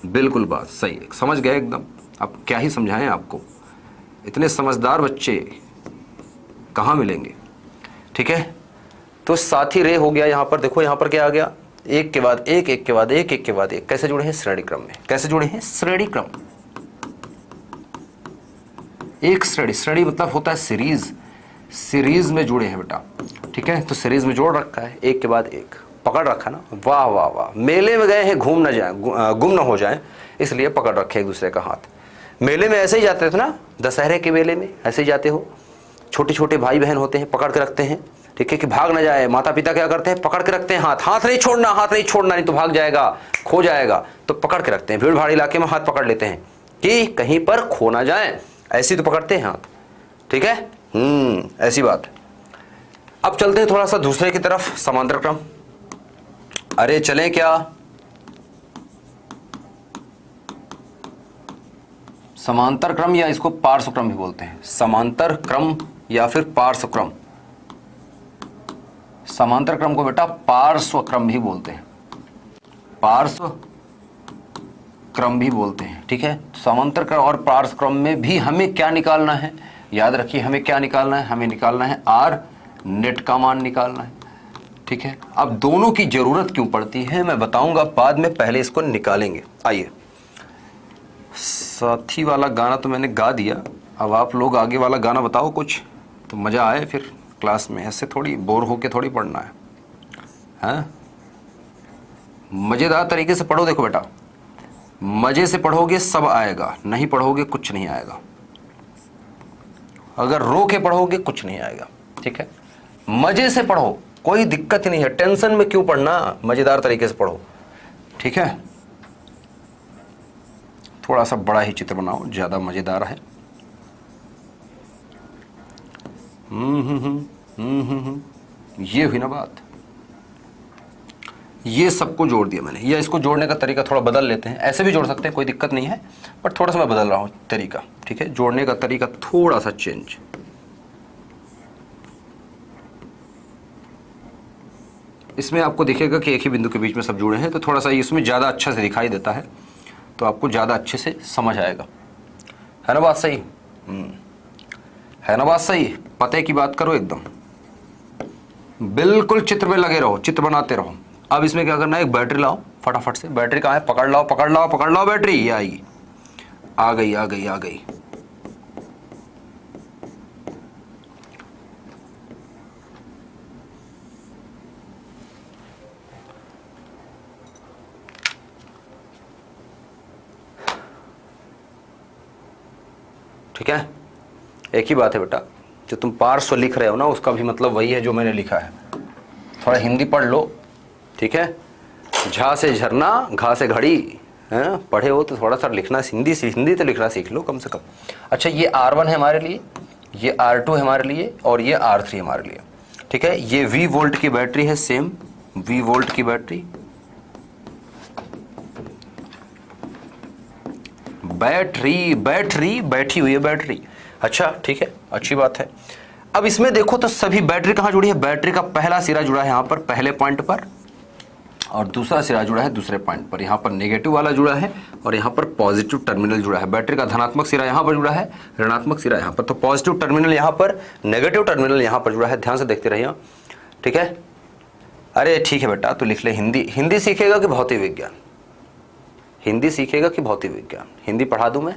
[SPEAKER 1] बिल्कुल बात सही, समझ गए एकदम। अब क्या ही समझाएं आपको, इतने समझदार बच्चे कहाँ मिलेंगे। ठीक है, तो साथी रे हो गया। यहाँ पर देखो, यहाँ पर क्या आ गया, एक के बाद एक, एक के बाद एक, एक के बाद एक। कैसे जुड़े हैं? श्रेणी क्रम में। कैसे जुड़े हैं? श्रेणी क्रम। एक श्रेणी, श्रेणी मतलब होता है सीरीज, सीरीज में जुड़े हैं बेटा। ठीक है, तो सीरीज में जोड़ रखा है, एक के बाद एक पकड़ रखा ना। वाह वाह वाह, मेले में गए हैं, घूम न जाए, गुम न हो जाए, इसलिए पकड़ रखे एक दूसरे का हाथ। मेले में ऐसे ही जाते थे ना, दशहरे के मेले में ऐसे ही जाते हो, छोटे छोटे भाई बहन होते हैं, पकड़ के रखते हैं। ठीक है, कि भाग ना जाए। माता पिता क्या करते हैं? पकड़ के रखते हैं हाथ, हाथ नहीं छोड़ना, हाथ नहीं छोड़ना, नहीं तो भाग जाएगा, खो जाएगा, तो पकड़ के रखते हैं। भीड़ भाड़ इलाके में हाथ पकड़ लेते हैं कि कहीं पर खो ना जाए, ऐसी तो पकड़ते हैं हाथ। ठीक है, ऐसी बात। अब चलते हैं थोड़ा सा दूसरे की तरफ, समांतर क्रम। अरे चलें क्या? समांतर क्रम, या इसको पार्श्व क्रम भी बोलते हैं। समांतर क्रम या फिर पार्श्व क्रम। समांतर क्रम को बेटा पार्श्व क्रम भी बोलते हैं, पार्श्व क्रम भी बोलते हैं। ठीक है, समांतर क्रम और पार्श्व क्रम में भी हमें क्या निकालना है? याद रखिए, हमें क्या निकालना है? हमें निकालना है आर नेट का मान निकालना है। ठीक है, अब दोनों की जरूरत क्यों पड़ती है मैं बताऊंगा बाद में, पहले इसको निकालेंगे। आइए, साथी वाला गाना तो मैंने गा दिया, अब आप लोग आगे वाला गाना बताओ कुछ, तो मज़ा आए फिर क्लास में। ऐसे थोड़ी बोर होके थोड़ी पढ़ना है, हाँ? मज़ेदार तरीके से पढ़ो। देखो बेटा, मज़े से पढ़ोगे सब आएगा, नहीं पढ़ोगे कुछ नहीं आएगा। अगर रो के पढ़ोगे कुछ नहीं आएगा। ठीक है, मज़े से पढ़ो, कोई दिक्कत ही नहीं है। टेंशन में क्यों पढ़ना, मज़ेदार तरीके से पढ़ो। ठीक है, थोड़ा सा बड़ा ही चित्र बनाओ, ज़्यादा मज़ेदार है। ये हुई ना बात। ये सबको जोड़ दिया मैंने, या इसको जोड़ने का तरीका थोड़ा बदल लेते हैं। ऐसे भी जोड़ सकते हैं, कोई दिक्कत नहीं है, पर थोड़ा सा मैं बदल रहा हूँ तरीका। ठीक है, जोड़ने का तरीका थोड़ा सा चेंज। इसमें आपको दिखेगा कि एक ही बिंदु के बीच में सब जुड़े हैं, तो थोड़ा सा इसमें ज़्यादा अच्छा से दिखाई देता है, तो आपको ज़्यादा अच्छे से समझ आएगा। है ना बात सही? है ना बात सही? पते की बात करो एकदम, बिल्कुल चित्र में लगे रहो, चित्र बनाते रहो। अब इसमें क्या करना है, एक बैटरी लाओ फटाफट से। बैटरी कहाँ है? पकड़ लाओ, पकड़ लाओ, पकड़ लाओ बैटरी। ये आएगी, आ गई, आ गई, आ गई। ठीक है, एक ही बात है बेटा, जो तुम पार्श्व लिख रहे हो ना, उसका भी मतलब वही है जो मैंने लिखा है। थोड़ा हिंदी पढ़ लो। ठीक है, झा से झरना, घा से घड़ी, हैं? पढ़े हो तो थोड़ा सा लिखना, हिंदी तो लिखना सीख लो कम से कम। अच्छा, ये R1 है हमारे लिए, ये R2 है हमारे लिए, और ये R3 हमारे लिए। ठीक है, ये V वोल्ट की बैटरी है, सेम V वोल्ट की बैटरी। बैटरी, बैटरी बैठी हुई है बैटरी। अच्छा ठीक है, अच्छी बात है। अब इसमें देखो तो सभी बैटरी कहाँ जुड़ी है? बैटरी का पहला सिरा जुड़ा है यहाँ पर पहले पॉइंट पर, और दूसरा सिरा जुड़ा है दूसरे पॉइंट पर। यहाँ पर नेगेटिव वाला जुड़ा है और यहाँ पर पॉजिटिव टर्मिनल जुड़ा है। बैटरी का धनात्मक सिरा यहाँ पर जुड़ा है, ऋणात्मक सिरा यहाँ पर। तो पॉजिटिव टर्मिनल यहाँ पर, नेगेटिव टर्मिनल यहाँ पर जुड़ा है। ध्यान से देखते रहिए। ठीक है, अरे ठीक है बेटा, तो लिख ले हिंदी। हिंदी सीखेगा कि भौतिक विज्ञान? हिंदी सीखेगा कि भौतिक विज्ञान? हिंदी पढ़ा दूं मैं?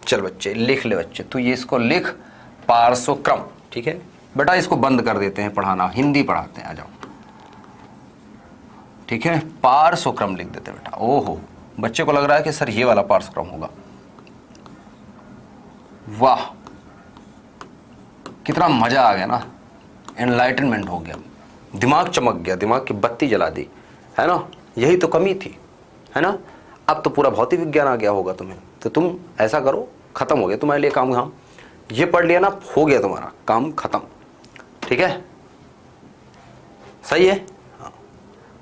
[SPEAKER 1] चल बच्चे लिख ले बच्चे, तू ये इसको लिख पार्श्व क्रम। ठीक है बेटा, इसको बंद कर देते हैं पढ़ाना, हिंदी पढ़ाते हैं, आ जाओ। ठीक है, पार्श्व क्रम लिख देते हैं बेटा। ओहो, बच्चे को लग रहा है कि सर ये वाला पार्श्व क्रम होगा। वाह, कितना मजा आ गया ना, एनलाइटनमेंट हो गया, दिमाग चमक गया, दिमाग की बत्ती जला दी, है ना? यही तो कमी थी, है ना? अब तो पूरा भौतिक विज्ञान आ गया होगा तुम्हें। तो तुम ऐसा करो, खत्म हो गया तुम्हारे लिए काम। हम ये पढ़ लिया ना, हो गया तुम्हारा काम खत्म। ठीक है, सही है? हाँ।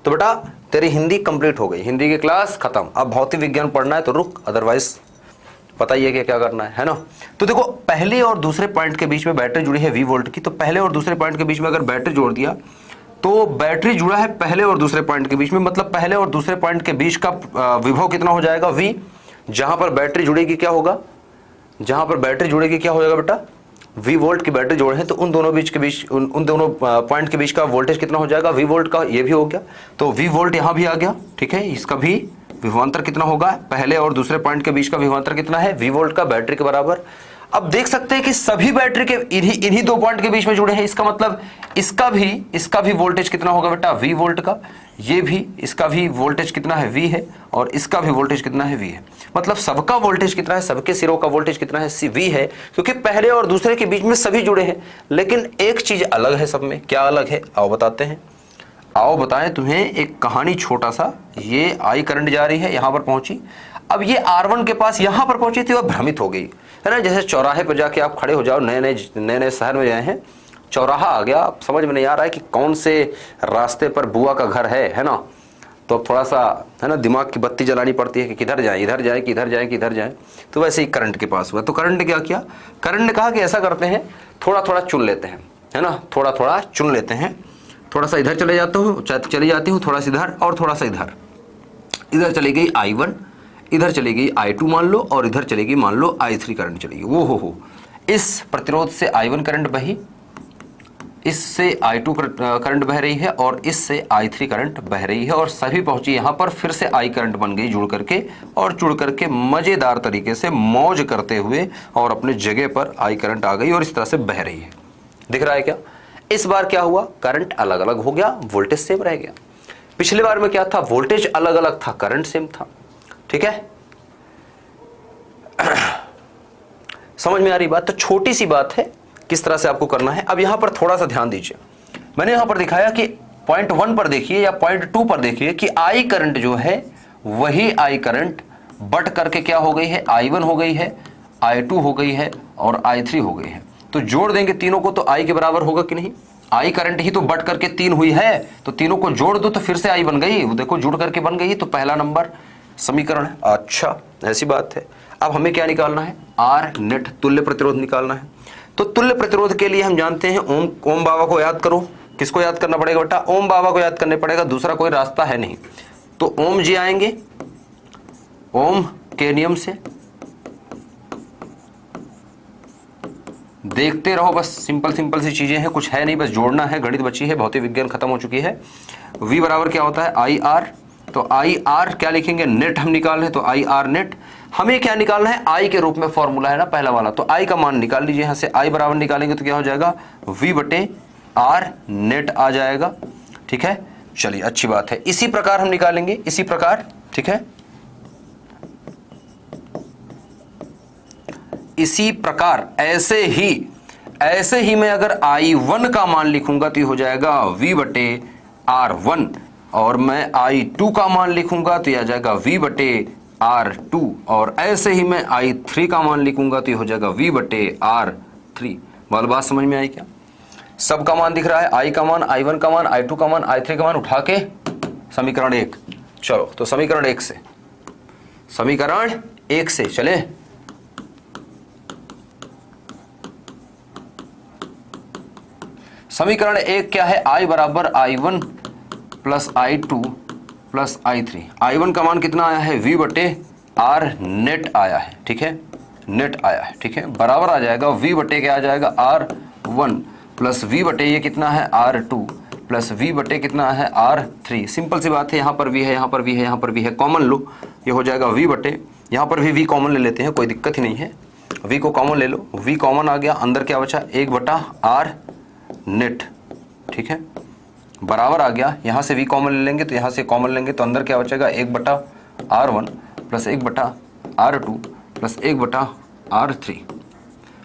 [SPEAKER 1] तो बेटा तेरी हिंदी कंप्लीट हो गई, हिंदी की क्लास खत्म। अब भौतिक विज्ञान पढ़ना है तो रुक, अदरवाइज बताइए कि क्या करना है ना। तो देखो पहले और दूसरे पॉइंट के बीच में बैटरी जुड़ी है 20 वोल्ट की, तो पहले और दूसरे पॉइंट के बीच में अगर बैटरी जोड़ दिया तो बैटरी जुड़ा है पहले और दूसरे पॉइंट के बीच में, मतलब पहले और दूसरे पॉइंट के बीच का विभव कितना हो जाएगा V। जहां पर बैटरी जुड़ेगी क्या होगा, जहां पर बैटरी जुड़ेगी क्या हो जाएगा बेटा, V वोल्ट की बैटरी जोड़े हैं तो उन दोनों बीच के बीच उन दोनों पॉइंट के बीच का वोल्टेज कितना हो जाएगा V वोल्ट का, ये भी हो गया। तो V वोल्ट यहां भी आ गया, ठीक है। इसका भी विभवांतर कितना होगा, पहले और दूसरे पॉइंट के बीच का विभवांतर कितना है, V वोल्ट का, बैटरी के बराबर। अब देख सकते हैं कि सभी बैटरी के इन्हीं दो पॉइंट के बीच में जुड़े हैं, इसका मतलब इसका भी वोल्टेज कितना होगा बेटा, V वोल्ट का। ये भी, इसका भी वोल्टेज कितना है, V है, और इसका भी वोल्टेज कितना है, V है। मतलब सबका वोल्टेज कितना है, सबके सिरों का वोल्टेज कितना है, V है, क्योंकि पहले और दूसरे के बीच में सभी जुड़े हैं। लेकिन एक चीज अलग है सब में, क्या अलग है आओ बताते हैं। आओ बताएं तुम्हें एक कहानी, छोटा सा। ये आई करंट जा रही है, यहां पर पहुंची। अब ये R1 के पास यहां पर पहुंची थी और भ्रमित हो गई, है ना। जैसे चौराहे पर जाके आप खड़े हो जाओ, नए शहर में गए हैं, चौराहा आ गया, अब समझ में नहीं आ रहा है कि कौन से रास्ते पर बुआ का घर है ना। तो अब थोड़ा सा, है ना, दिमाग की बत्ती जलानी पड़ती है कि किधर जाएं, इधर जाएं कि इधर जाएं कि इधर जाएं। तो वैसे ही करंट के पास हुआ। तो करंट ने क्या किया, करंट ने कहा कि ऐसा करते हैं, थोड़ा थोड़ा चुन लेते हैं, है ना, थोड़ा थोड़ा चुन लेते हैं। थोड़ा सा इधर चले जाता हूँ, चली जाती हूँ, थोड़ा सा इधर और थोड़ा सा इधर। इधर चली गई I1, इधर चली गई I2 मान लो, और इधर चलेगी मान लो I3 करंट चलेगी। वो हो इस प्रतिरोध से I1 करंट बही, इससे I2 करंट बह रही है, और इससे I3 करंट बह रही है, और सभी पहुंची यहां पर, फिर से I करंट बन गई जुड़ करके, और जुड़ करके मजेदार तरीके से मौज करते हुए और अपने जगह पर I करंट आ गई और इस तरह से बह रही है। दिख रहा है क्या। इस बार क्या हुआ, करंट अलग अलग हो गया, वोल्टेज सेम रह गया। पिछले बार में क्या था, वोल्टेज अलग अलग था, करंट सेम था। ठीक है, समझ में आ रही बात। तो छोटी सी बात है, किस तरह से आपको करना है। अब यहां पर थोड़ा सा ध्यान दीजिए, मैंने यहां पर दिखाया कि पॉइंट 1 पर देखिए या पॉइंट 2 पर देखिए कि I करंट जो है वही I करंट बट करके क्या हो गई है, I1 हो गई है, I2 हो गई है और I3 हो गई है। तो जोड़ देंगे तीनों को तो I के बराबर होगा कि नहीं। I करंट ही तो बट करके 3 हुई है, तो तीनों को जोड़ दो तो फिर से I बन गई। वो देखो जुड़ करके बन गई, तो पहला नंबर समीकरण है। अच्छा, ऐसी बात है। अब हमें क्या निकालना है, R नेट, तुल्य प्रतिरोध निकालना है। तो तुल्य प्रतिरोध के लिए हम जानते हैं ओम बाबा को याद करो। किसको याद करना पड़ेगा बेटा, ओम बाबा को याद करने पड़ेगा, दूसरा कोई रास्ता है नहीं। तो ओम जी आएंगे, ओम के नियम से देखते रहो, बस सिंपल सी चीजें हैं, कुछ है नहीं, बस जोड़ना है। गणित बची है, भौतिक विज्ञान खत्म हो चुकी है। V बराबर क्या होता है, IR। तो IR क्या लिखेंगे, नेट हम निकाल रहे हैं, तो IR नेट। हमें क्या निकालना है, I के रूप में फॉर्मूला है ना पहला वाला, तो I का मान निकाल लीजिए। यहां से I बराबर निकालेंगे तो क्या हो जाएगा, V बटे R नेट आ जाएगा। ठीक है, चलिए अच्छी बात है। इसी प्रकार हम निकालेंगे, इसी प्रकार, ठीक है, इसी प्रकार ऐसे ही मैं अगर I1 का मान लिखूंगा तो ये हो जाएगा V बटे R1, और मैं I2 का मान लिखूंगा तो ये आ जाएगा V बटे R2, और ऐसे ही मैं I3 का मान लिखूंगा तो ये हो जाएगा V बटे R3। वाली बात समझ में आई क्या। सबका मान दिख रहा है, I का मान, I1 का मान, I2 का मान, I3 का मान उठा के समीकरण 1। चलो तो समीकरण 1 से चले। समीकरण 1 क्या है, I बराबर I1 plus I2 plus I3। I1 का मान कितना आया है, V बटे R नेट आया है। ठीक है, नेट आया है। ठीक है, बराबर आ जाएगा V बटे क्या आ जाएगा, R1 प्लस V बटे ये कितना है, R2 प्लस V बटे कितना है, R3। सिंपल सी बात है, यहाँ पर V है, यहाँ पर V है, यहाँ पर V है, कॉमन लो, ये हो जाएगा V बटे, यहाँ पर भी V कॉमन ले लेते हैं, कोई दिक्कत ही नहीं है। V को कॉमन ले लो, V कॉमन आ गया, अंदर क्या बचा, 1 बटा R नेट। ठीक है, बराबर आ गया, यहां से V कॉमन ले लेंगे तो यहां से कॉमन लेंगे तो अंदर क्या बचेगा, 1 बटा R1 प्लस 1 बटा R2 प्लस 1 बटा R3।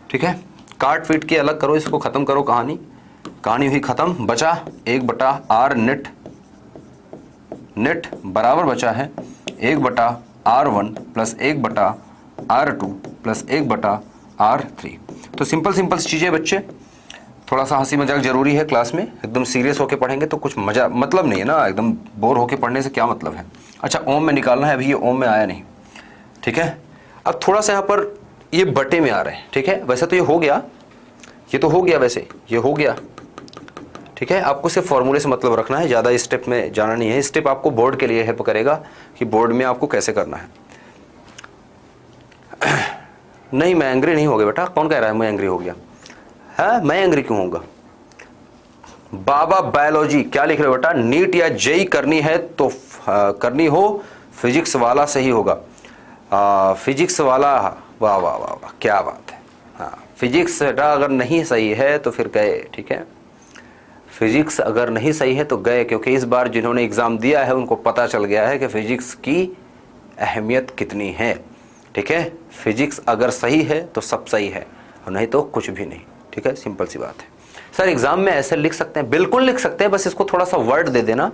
[SPEAKER 1] ठीक है, काट पीट के अलग करो, इसको खत्म करो, कहानी हुई खत्म। बचा 1 बटा R नेट बराबर बचा है 1 बटा R1 प्लस 1 बटा R2 प्लस 1 बटा R3। तो सिंपल चीजें बच्चे, थोड़ा सा हंसी मजाक जरूरी है क्लास में, एकदम सीरियस होके पढ़ेंगे तो कुछ मजा मतलब नहीं है ना, एकदम बोर होके पढ़ने से क्या मतलब है। अच्छा, ओम में निकालना है, अभी ये ओम में आया नहीं। ठीक है, अब थोड़ा सा यहाँ पर ये बटे में आ रहे हैं, ठीक है। वैसे तो ये हो गया, ये तो हो गया, वैसे ये हो गया, ठीक है। आपको सिर्फ फॉर्मूले से मतलब रखना है, ज़्यादा स्टेप में जाना नहीं है। स्टेप आपको बोर्ड के लिए हेल्प करेगा कि बोर्ड में आपको कैसे करना है। नहीं, मैं एंग्री नहीं हो गया बेटा, कौन कह रहा है मैं एंग्री हो गया है? मैं एंग्री क्यों होऊंगा? बाबा बायोलॉजी क्या लिख रहे हो बेटा? नीट या जेई करनी है तो करनी हो फिजिक्स वाला सही होगा। फिजिक्स वाला, वाह वाह वाह वाह, क्या बात है। हाँ, फिजिक्स अगर नहीं सही है तो फिर गए, ठीक है। फिजिक्स अगर नहीं सही है तो गए, क्योंकि इस बार जिन्होंने एग्ज़ाम दिया है उनको पता चल गया है कि फिजिक्स की अहमियत कितनी है, ठीक है। फिजिक्स अगर सही है तो सब सही है, और नहीं तो कुछ भी नहीं, ठीक है। सिंपल सी बात है। सर एग्जाम में ऐसे लिख सकते हैं? बिल्कुल लिख सकते हैं, बस इसको थोड़ा सा वर्ड दे देना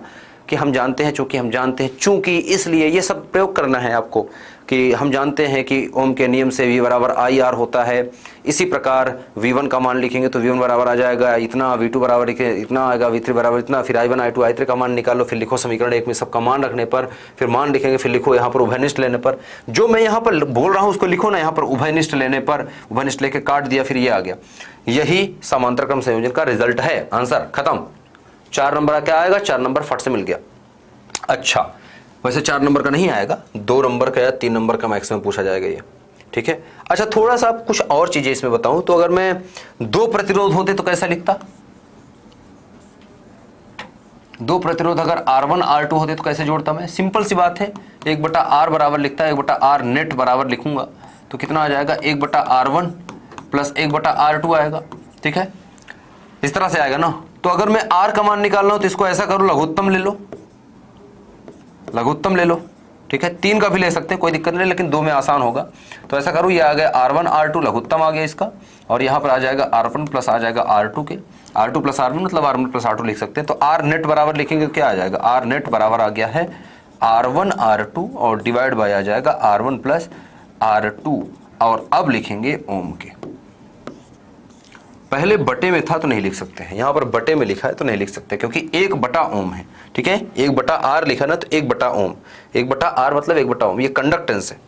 [SPEAKER 1] कि हम जानते हैं, चूंकि हम जानते हैं, चूंकि, इसलिए, ये सब प्रयोग करना है आपको कि हम जानते हैं कि ओम के नियम से V बराबर आई आर होता है। इसी प्रकार V1 का मान लिखेंगे तो V1 बराबर आ जाएगा इतना, V2 बराबर इतना आएगा, V3 बराबर इतना, फिर I1 I2 I3 का मान निकालो, फिर लिखो समीकरण 1 में सबका मान रखने पर, फिर मान लिखेंगे, फिर लिखो यहाँ पर उभयनिष्ठ लेने पर। जो मैं यहाँ पर बोल रहा हूँ उसको लिखो ना, यहाँ पर उभयनिष्ठ लेने पर, उभयनिष्ठ लेके काट दिया, फिर ये आ गया। यही समांतर क्रम संयोजन का रिजल्ट है। आंसर खत्म। 4 नंबर क्या आएगा? 4 नंबर फट से मिल गया। अच्छा, वैसे 4 नंबर का नहीं आएगा, 2 नंबर का या 3 नंबर का मैक्सिमम पूछा जाएगा ये, ठीक है। अच्छा, थोड़ा सा कुछ और चीजें इसमें बताऊं तो अगर मैं 2 प्रतिरोध होते तो कैसा लिखता? 2 प्रतिरोध अगर R1 R2 होते तो कैसे जोड़ता मैं? सिंपल सी बात है, 1/R बराबर लिखता है, 1/R नेट बराबर लिखूंगा तो कितना आ जाएगा? 1/R1 प्लस 1/R2 आएगा, ठीक है। इस तरह से आएगा ना। तो अगर मैं R का मान निकालना हो तो इसको ऐसा करो, लघुत्तम ले लो, लघुत्तम ले लो, ठीक है। 3 का भी ले सकते हैं, कोई दिक्कत नहीं, लेकिन 2 में आसान होगा। तो ऐसा करूँ, ये आ गया R1 R2 लघुत्तम आ गया इसका, और यहाँ पर आ जाएगा R1 प्लस आ जाएगा R2 के, R2 प्लस R1 मतलब R1 प्लस R2 लिख सकते हैं। तो R नेट बराबर लिखेंगे तो क्या आ जाएगा? R नेट बराबर आ गया है R1 R2 और डिवाइड बाय आ जाएगा R1 प्लस R2। और अब लिखेंगे ओम के। पहले बटे में था तो नहीं लिख सकते हैं, यहां पर बटे में लिखा है तो नहीं लिख सकते, क्योंकि 1/ओम है, ठीक है। 1/R लिखा ना तो 1/ओम, 1/R मतलब 1/ओम, ये कंडक्टेंस है।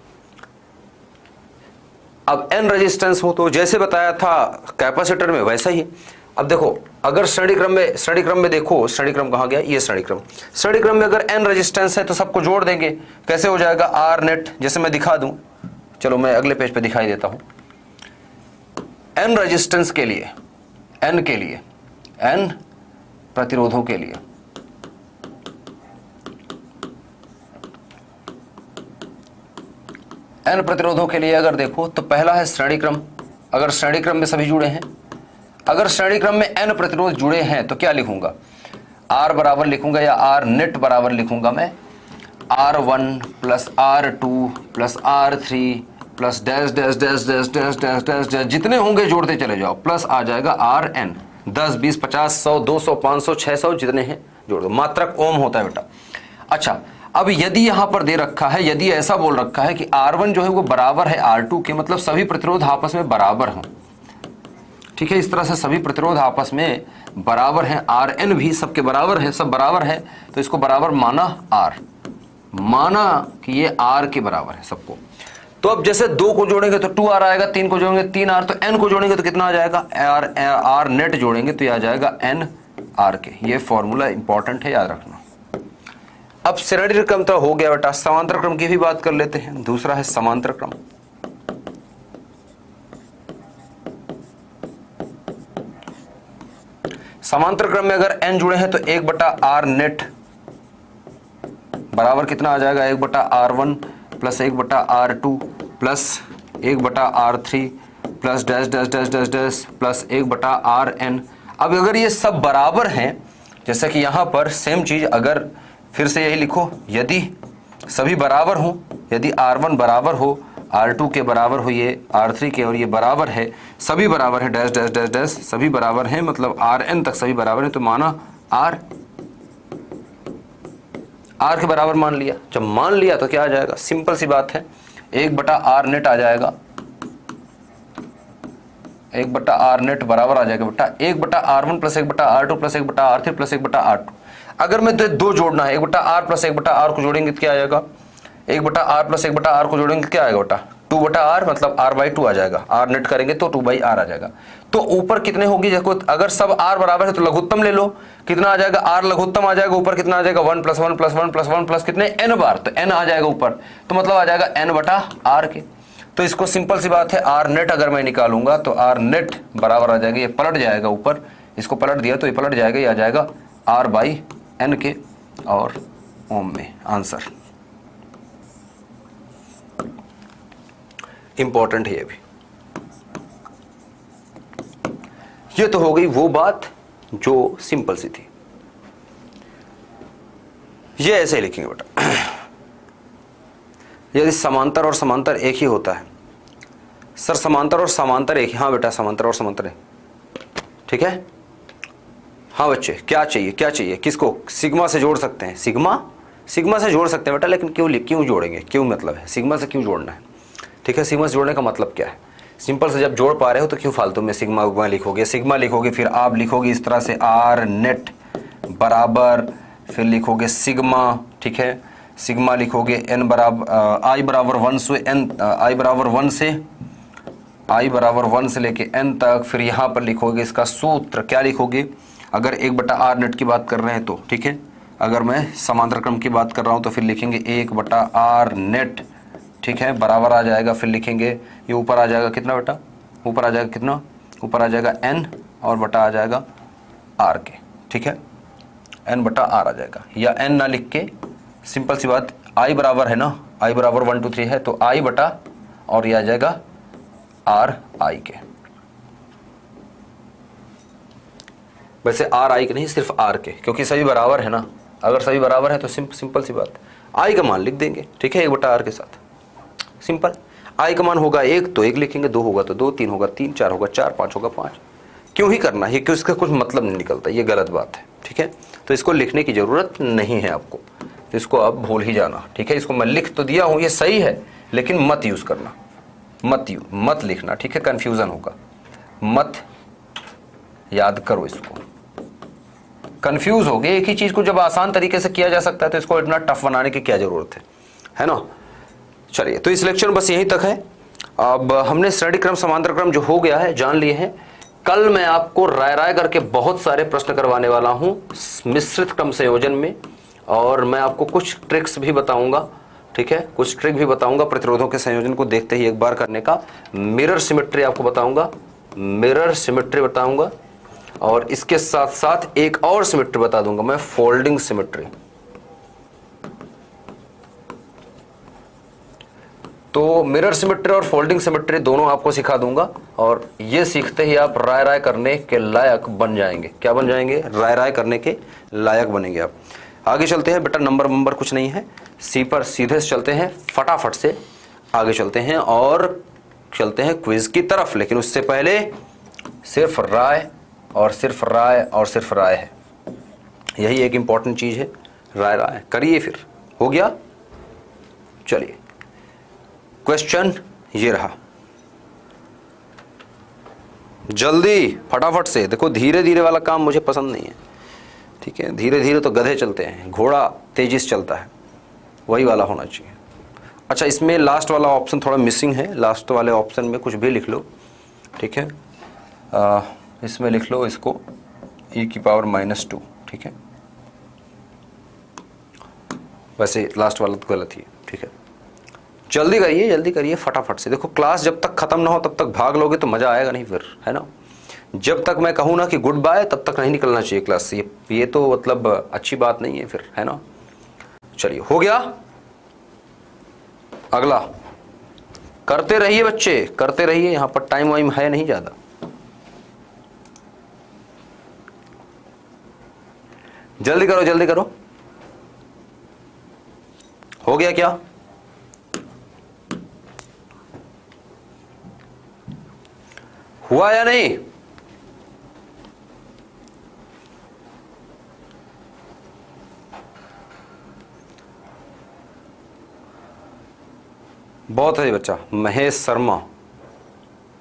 [SPEAKER 1] अब n रेजिस्टेंस हो तो जैसे बताया था कैपेसिटर में वैसा ही। अब देखो, अगर श्रेणी क्रम में देखो, श्रेणी क्रम कहां गया? ये श्रेणी क्रम में अगर n रेजिस्टेंस है तो सबको जोड़ देंगे। कैसे हो जाएगा? R नेट, जैसे मैं दिखा दूं, चलो मैं अगले पेज पे दिखाई देता हूं। n रेजिस्टेंस के लिए, n के लिए, n प्रतिरोधों के लिए, n प्रतिरोधों के लिए अगर देखो तो पहला है श्रेणी क्रम। अगर श्रेणी क्रम में सभी जुड़े हैं, अगर श्रेणी क्रम में n प्रतिरोध जुड़े हैं तो क्या लिखूंगा? R बराबर लिखूंगा या R नेट बराबर लिखूंगा मैं R1 plus R2 plus R3 plus dash dash dash dash dash dash dash dash, जितने होंगे जोड़ते चले जाओ, प्लस आ जाएगा Rn। 10 20 50 100 200 500 600 जितने हैं जोड़ दो। मात्रक ओम होता है बेटा। अच्छा, अब यदि यहां पर दे रखा है, यदि ऐसा बोल रखा है कि R1 जो है वो बराबर है R2 के, मतलब सभी प्रतिरोध आपस में बराबर हों, ठीक है। इस तरह से सभी प्रतिरोध आपस में बराबर हैं, Rn भी सबके बराबर है, सब बराबर है, तो इसको बराबर माना R, माना कि ये R के बराबर है सबको। तो अब जैसे 2 को जोड़ेंगे तो 2R आएगा, 3 को जोड़ेंगे 3R, तो n को जोड़ेंगे तो कितना आ जाएगा? R नेट जोड़ेंगे तो ये आ जाएगा n R के। ये फॉर्मूला इंपॉर्टेंट है, याद रखना। अब श्रेणी क्रम तो हो गया बेटा, समांतर क्रम की भी बात कर लेते हैं। दूसरा है समांतर क्रम। समांतर क्रम में अगर n जुड़े हैं तो 1/R नेट बराबर कितना आ जाएगा? 1/R1 plus 1/R2 plus 1/R3 plus dash dash dash dash dash plus 1/Rn। अब अगर ये सब बराबर हैं, जैसा कि यहाँ पर सेम चीज, अगर फिर से यही लिखो, यदि सभी बराबर हो, यदि R1 बराबर हो, R2 के बराबर हो, ये R3 के, और ये बराबर है, सभी बराबर है, डैश डैश डैश डैश, सभी बराबर हैं, मतलब Rn तक सभी बराबर हैं, तो माना R के बराबर मान लिया। जब मान लिया तो क्या आ जाएगा? सिंपल सी बात है, 1/R नेट आ जाएगा, 1/R नेट बराबर आ जाएगा बेटा 1/R1 plus 1/R2 plus 1/R3 plus 1/R2। अगर मैं 2 जोड़ना है, 1/R प्लस 1/R को जोड़ेंगे तो क्या आ जाएगा? 1 बटा आर प्लस 1 बटा आर को जोड़ेंगे क्या आएगा बेटा 2 बटा आर, मतलब आर बाई 2 आ जाएगा। आर नेट करेंगे तो 2 बाई आर आ जाएगा। तो ऊपर कितने होगी, देखो अगर सब आर बराबर है तो लघुत्तम ले लो, कितना आ जाएगा आर लघुत्तम आ जाएगा, ऊपर कितना आ जाएगा 1 प्लस 1 प्लस 1 प्लस 1 प्लस कितने n बार, तो n आ जाएगा ऊपर, तो मतलब आ जाएगा n बटा आर के। तो इसको सिंपल सी बात है आर नेट अगर मैं निकालूंगा तो आर नेट बराबर आ जाएगा, ये पलट जाएगा ऊपर, इसको पलट दिया तो ये पलट जाएगा, ये आ जाएगा आर बाई एन के और ओम में आंसर। इंपॉर्टेंट है ये भी। ये तो हो गई वो बात जो सिंपल सी थी, ये ऐसे ही लिखेंगे बेटा। यदि समांतर और समांतर एक ही होता है, सर समांतर और समांतर एक ही, हाँ बेटा समांतर और समांतर है, ठीक है। हाँ बच्चे क्या चाहिए, क्या चाहिए किसको, सिग्मा से जोड़ सकते हैं, सिग्मा से जोड़ सकते हैं बेटा, लेकिन क्यों जोड़ेंगे, क्यों मतलब है सिग्मा से क्यों जोड़ना है, ठीक है। सिग्मा से जोड़ने का मतलब क्या है, सिंपल से जब जोड़ पा रहे हो तो क्यों फालतू में सिग्मा उग्मा लिखोगे, सिग्मा लिखोगे फिर आप लिखोगे इस तरह से आर नेट बराबर, फिर लिखोगे सिग्मा, ठीक है, सिग्मा लिखोगे एन बराबर आई बराबर 1 से एन, आई बराबर 1 से लेके एन तक, फिर यहाँ पर लिखोगे इसका सूत्र, क्या लिखोगे, अगर 1 बटा आर नेट की बात कर रहे हैं तो, ठीक है, अगर मैं समांतर क्रम की बात कर रहा हूँ तो फिर लिखेंगे 1 बटा आर नेट, ठीक है, बराबर आ जाएगा, फिर लिखेंगे ये ऊपर आ जाएगा कितना बेटा, ऊपर आ जाएगा कितना, ऊपर आ जाएगा n और बटा आ जाएगा r के, ठीक है, n बटा r आ जाएगा, या n ना लिख के सिंपल सी बात i बराबर है ना, i बराबर 1 2 3 है तो i बटा और ये आ जाएगा r i के। वैसे r i के नहीं, सिर्फ r के, क्योंकि सभी बराबर है ना, अगर सभी बराबर है तो सिंपल सी बात i का मान लिख देंगे, ठीक है, 1 बटा r के साथ, सिंपल। i का मान होगा 1 तो 1 लिखेंगे, 2 होगा तो 2, 3 होगा 3, 4 होगा 4, 5 होगा 5। क्यों ही करना है, क्यों इसका कुछ मतलब नहीं निकलता, ये गलत बात है, ठीक है। तो इसको लिखने की ज़रूरत नहीं है आपको, तो इसको आप भूल ही जाना, ठीक है। इसको मैं लिख तो दिया हूँ, ये सही है, लेकिन मत यूज़ करना, मत लिखना, ठीक है, कन्फ्यूज़न होगा, मत याद करो इसको, कन्फ्यूज़ हो गए। एक ही चीज़ को जब आसान तरीके से किया जा सकता है तो इसको इतना टफ बनाने की क्या ज़रूरत है ना। चलिए, तो इस लेक्चर में बस यहीं तक है। अब हमने श्रेणी क्रम समांतर क्रम जो हो गया है जान लिए हैं। कल मैं आपको राय करके बहुत सारे प्रश्न करवाने वाला हूं मिश्रित क्रम संयोजन में, और मैं आपको कुछ ट्रिक्स भी बताऊंगा, ठीक है, कुछ ट्रिक भी बताऊंगा प्रतिरोधों के संयोजन को देखते ही एक बार करने का। मिरर सिमेट्री आपको बताऊंगा, मिरर सिमेट्री बताऊंगा, और इसके साथ साथ एक और सिमेट्री बता दूंगा मैं, फोल्डिंग सिमेट्री। तो मिरर सिमेट्री और फोल्डिंग सिमेट्री दोनों आपको सिखा दूंगा, और ये सीखते ही आप राय करने के लायक बन जाएंगे। क्या बन जाएंगे, राय करने के लायक बनेंगे आप। आगे चलते हैं बेटा, नंबर कुछ नहीं है, सी पर सीधे से चलते हैं, फटाफट से आगे चलते हैं और चलते हैं क्विज की तरफ। लेकिन उससे पहले सिर्फ राय और सिर्फ राय और सिर्फ राय है, यही एक इंपॉर्टेंट चीज है, राय करिए। फिर हो गया, चलिए क्वेश्चन ये रहा, जल्दी फटाफट से देखो, धीरे धीरे वाला काम मुझे पसंद नहीं है, ठीक है, धीरे धीरे तो गधे चलते हैं, घोड़ा तेजी से चलता है, वही वाला होना चाहिए। अच्छा, इसमें लास्ट वाला ऑप्शन थोड़ा मिसिंग है, लास्ट वाले ऑप्शन में कुछ भी लिख लो, ठीक है, इसमें लिख लो इसको e⁻², ठीक है, वैसे लास्ट वाला तो गलत ही है, ठीक है। जल्दी करिए फटाफट से। देखो क्लास जब तक खत्म ना हो तब तक भाग लोगे तो मजा आएगा नहीं फिर, है ना। जब तक मैं कहूँ ना कि गुड बाय तब तक नहीं निकलना चाहिए क्लास से, ये तो मतलब अच्छी बात नहीं है फिर, है ना। चलिए हो गया, अगला करते रहिए बच्चे, करते रहिए, यहाँ पर टाइम वाइम है नहीं ज्यादा। जल्दी करो, हो गया क्या, हुआ या नहीं? बहुत है बच्चा, महेश शर्मा,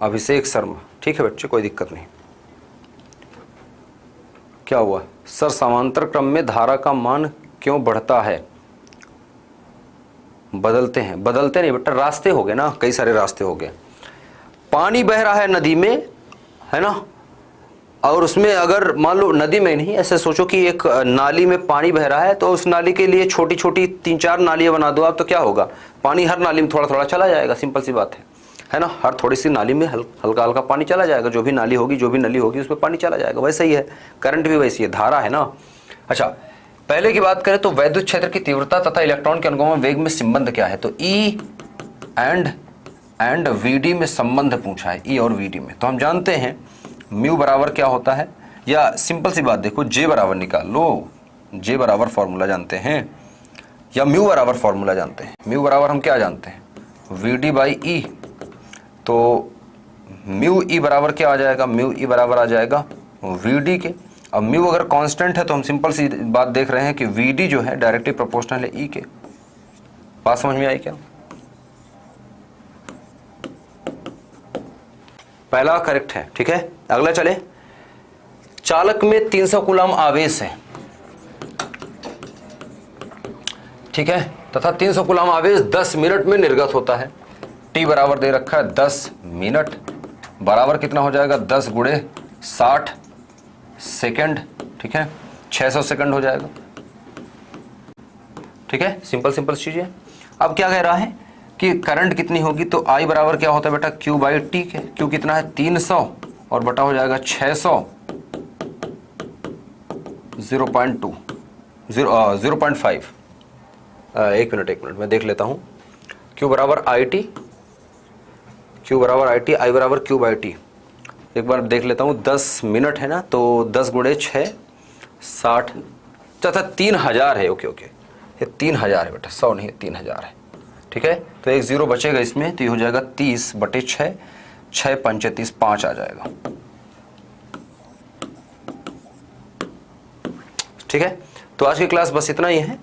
[SPEAKER 1] अभिषेक शर्मा, ठीक है बच्चे, कोई दिक्कत नहीं। क्या हुआ सर, समांतर क्रम में धारा का मान क्यों बढ़ता है? बदलते हैं, बदलते नहीं बेटा, रास्ते हो गए ना, कई सारे रास्ते हो गए। पानी बह रहा है नदी में, है ना, और उसमें अगर मान लो नदी में नहीं, ऐसे सोचो कि एक नाली में पानी बह रहा है, तो उस नाली के लिए छोटी छोटी 3-4 नालियां बना दो आप, तो क्या होगा, पानी हर नाली में थोड़ा थोड़ा चला जाएगा, सिंपल सी बात है ना। हर थोड़ी सी नाली में हल्का हल्का पानी चला जाएगा, जो भी नाली होगी, जो भी नली होगी, उसमें पानी चला जाएगा। वैसे ही है करंट भी, वैसी है, धारा है ना। अच्छा, पहले की बात करें तो वैद्युत क्षेत्र की तीव्रता तथा इलेक्ट्रॉन के अनुगमन वेग में संबंध क्या है, तो ई एंड वीडी में संबंध पूछा है, ई और वीडी में। तो हम जानते हैं म्यू बराबर क्या होता है, या सिंपल सी बात देखो, जे बराबर निकाल लो, जे बराबर फॉर्मूला जानते हैं, या म्यू बराबर फॉर्मूला जानते हैं। म्यू बराबर हम क्या जानते हैं, वीडी बाई ई, तो म्यू ई बराबर क्या आ जाएगा, म्यू ई बराबर आ जाएगा वीडी के। अब म्यू अगर कांस्टेंट है तो हम सिंपल सी बात देख रहे हैं कि वीडी जो है डायरेक्टली प्रोपोर्शनल है ई के। बात समझ में आई क्या? पहला करेक्ट है, ठीक है। अगला चले, चालक में 300 कूलम आवेश है, ठीक है, तथा 300 कूलम आवेश 10 मिनट में निर्गत होता है। टी बराबर दे रखा है 10 मिनट, बराबर कितना हो जाएगा, 10 गुणे 60 सेकेंड, ठीक है, 600 सेकेंड हो जाएगा, ठीक है। सिंपल सिंपल चीजें। अब क्या कह रहा है कि करंट कितनी होगी, तो आई बराबर क्या होता है बेटा, क्यू बाई टी के। क्यू कितना है 300 और बटा हो जाएगा 600, 0.2 0.5। एक मिनट मैं देख लेता हूं। क्यू बराबर आई टी, क्यू बराबर आई टी, आई बराबर क्यू बाई टी। एक बार देख लेता हूं, 10 मिनट है ना, तो 10 गुणे 6 60, अच्छा 3000 है, ओके, ये 3000 है बेटा, 100 नहीं है, 3000 है, ठीक है। तो एक जीरो बचेगा इसमें, तो ये हो जाएगा 30 बटे 6, 6 पंचे 30, 5 आ जाएगा, ठीक है। तो आज की क्लास बस इतना ही है।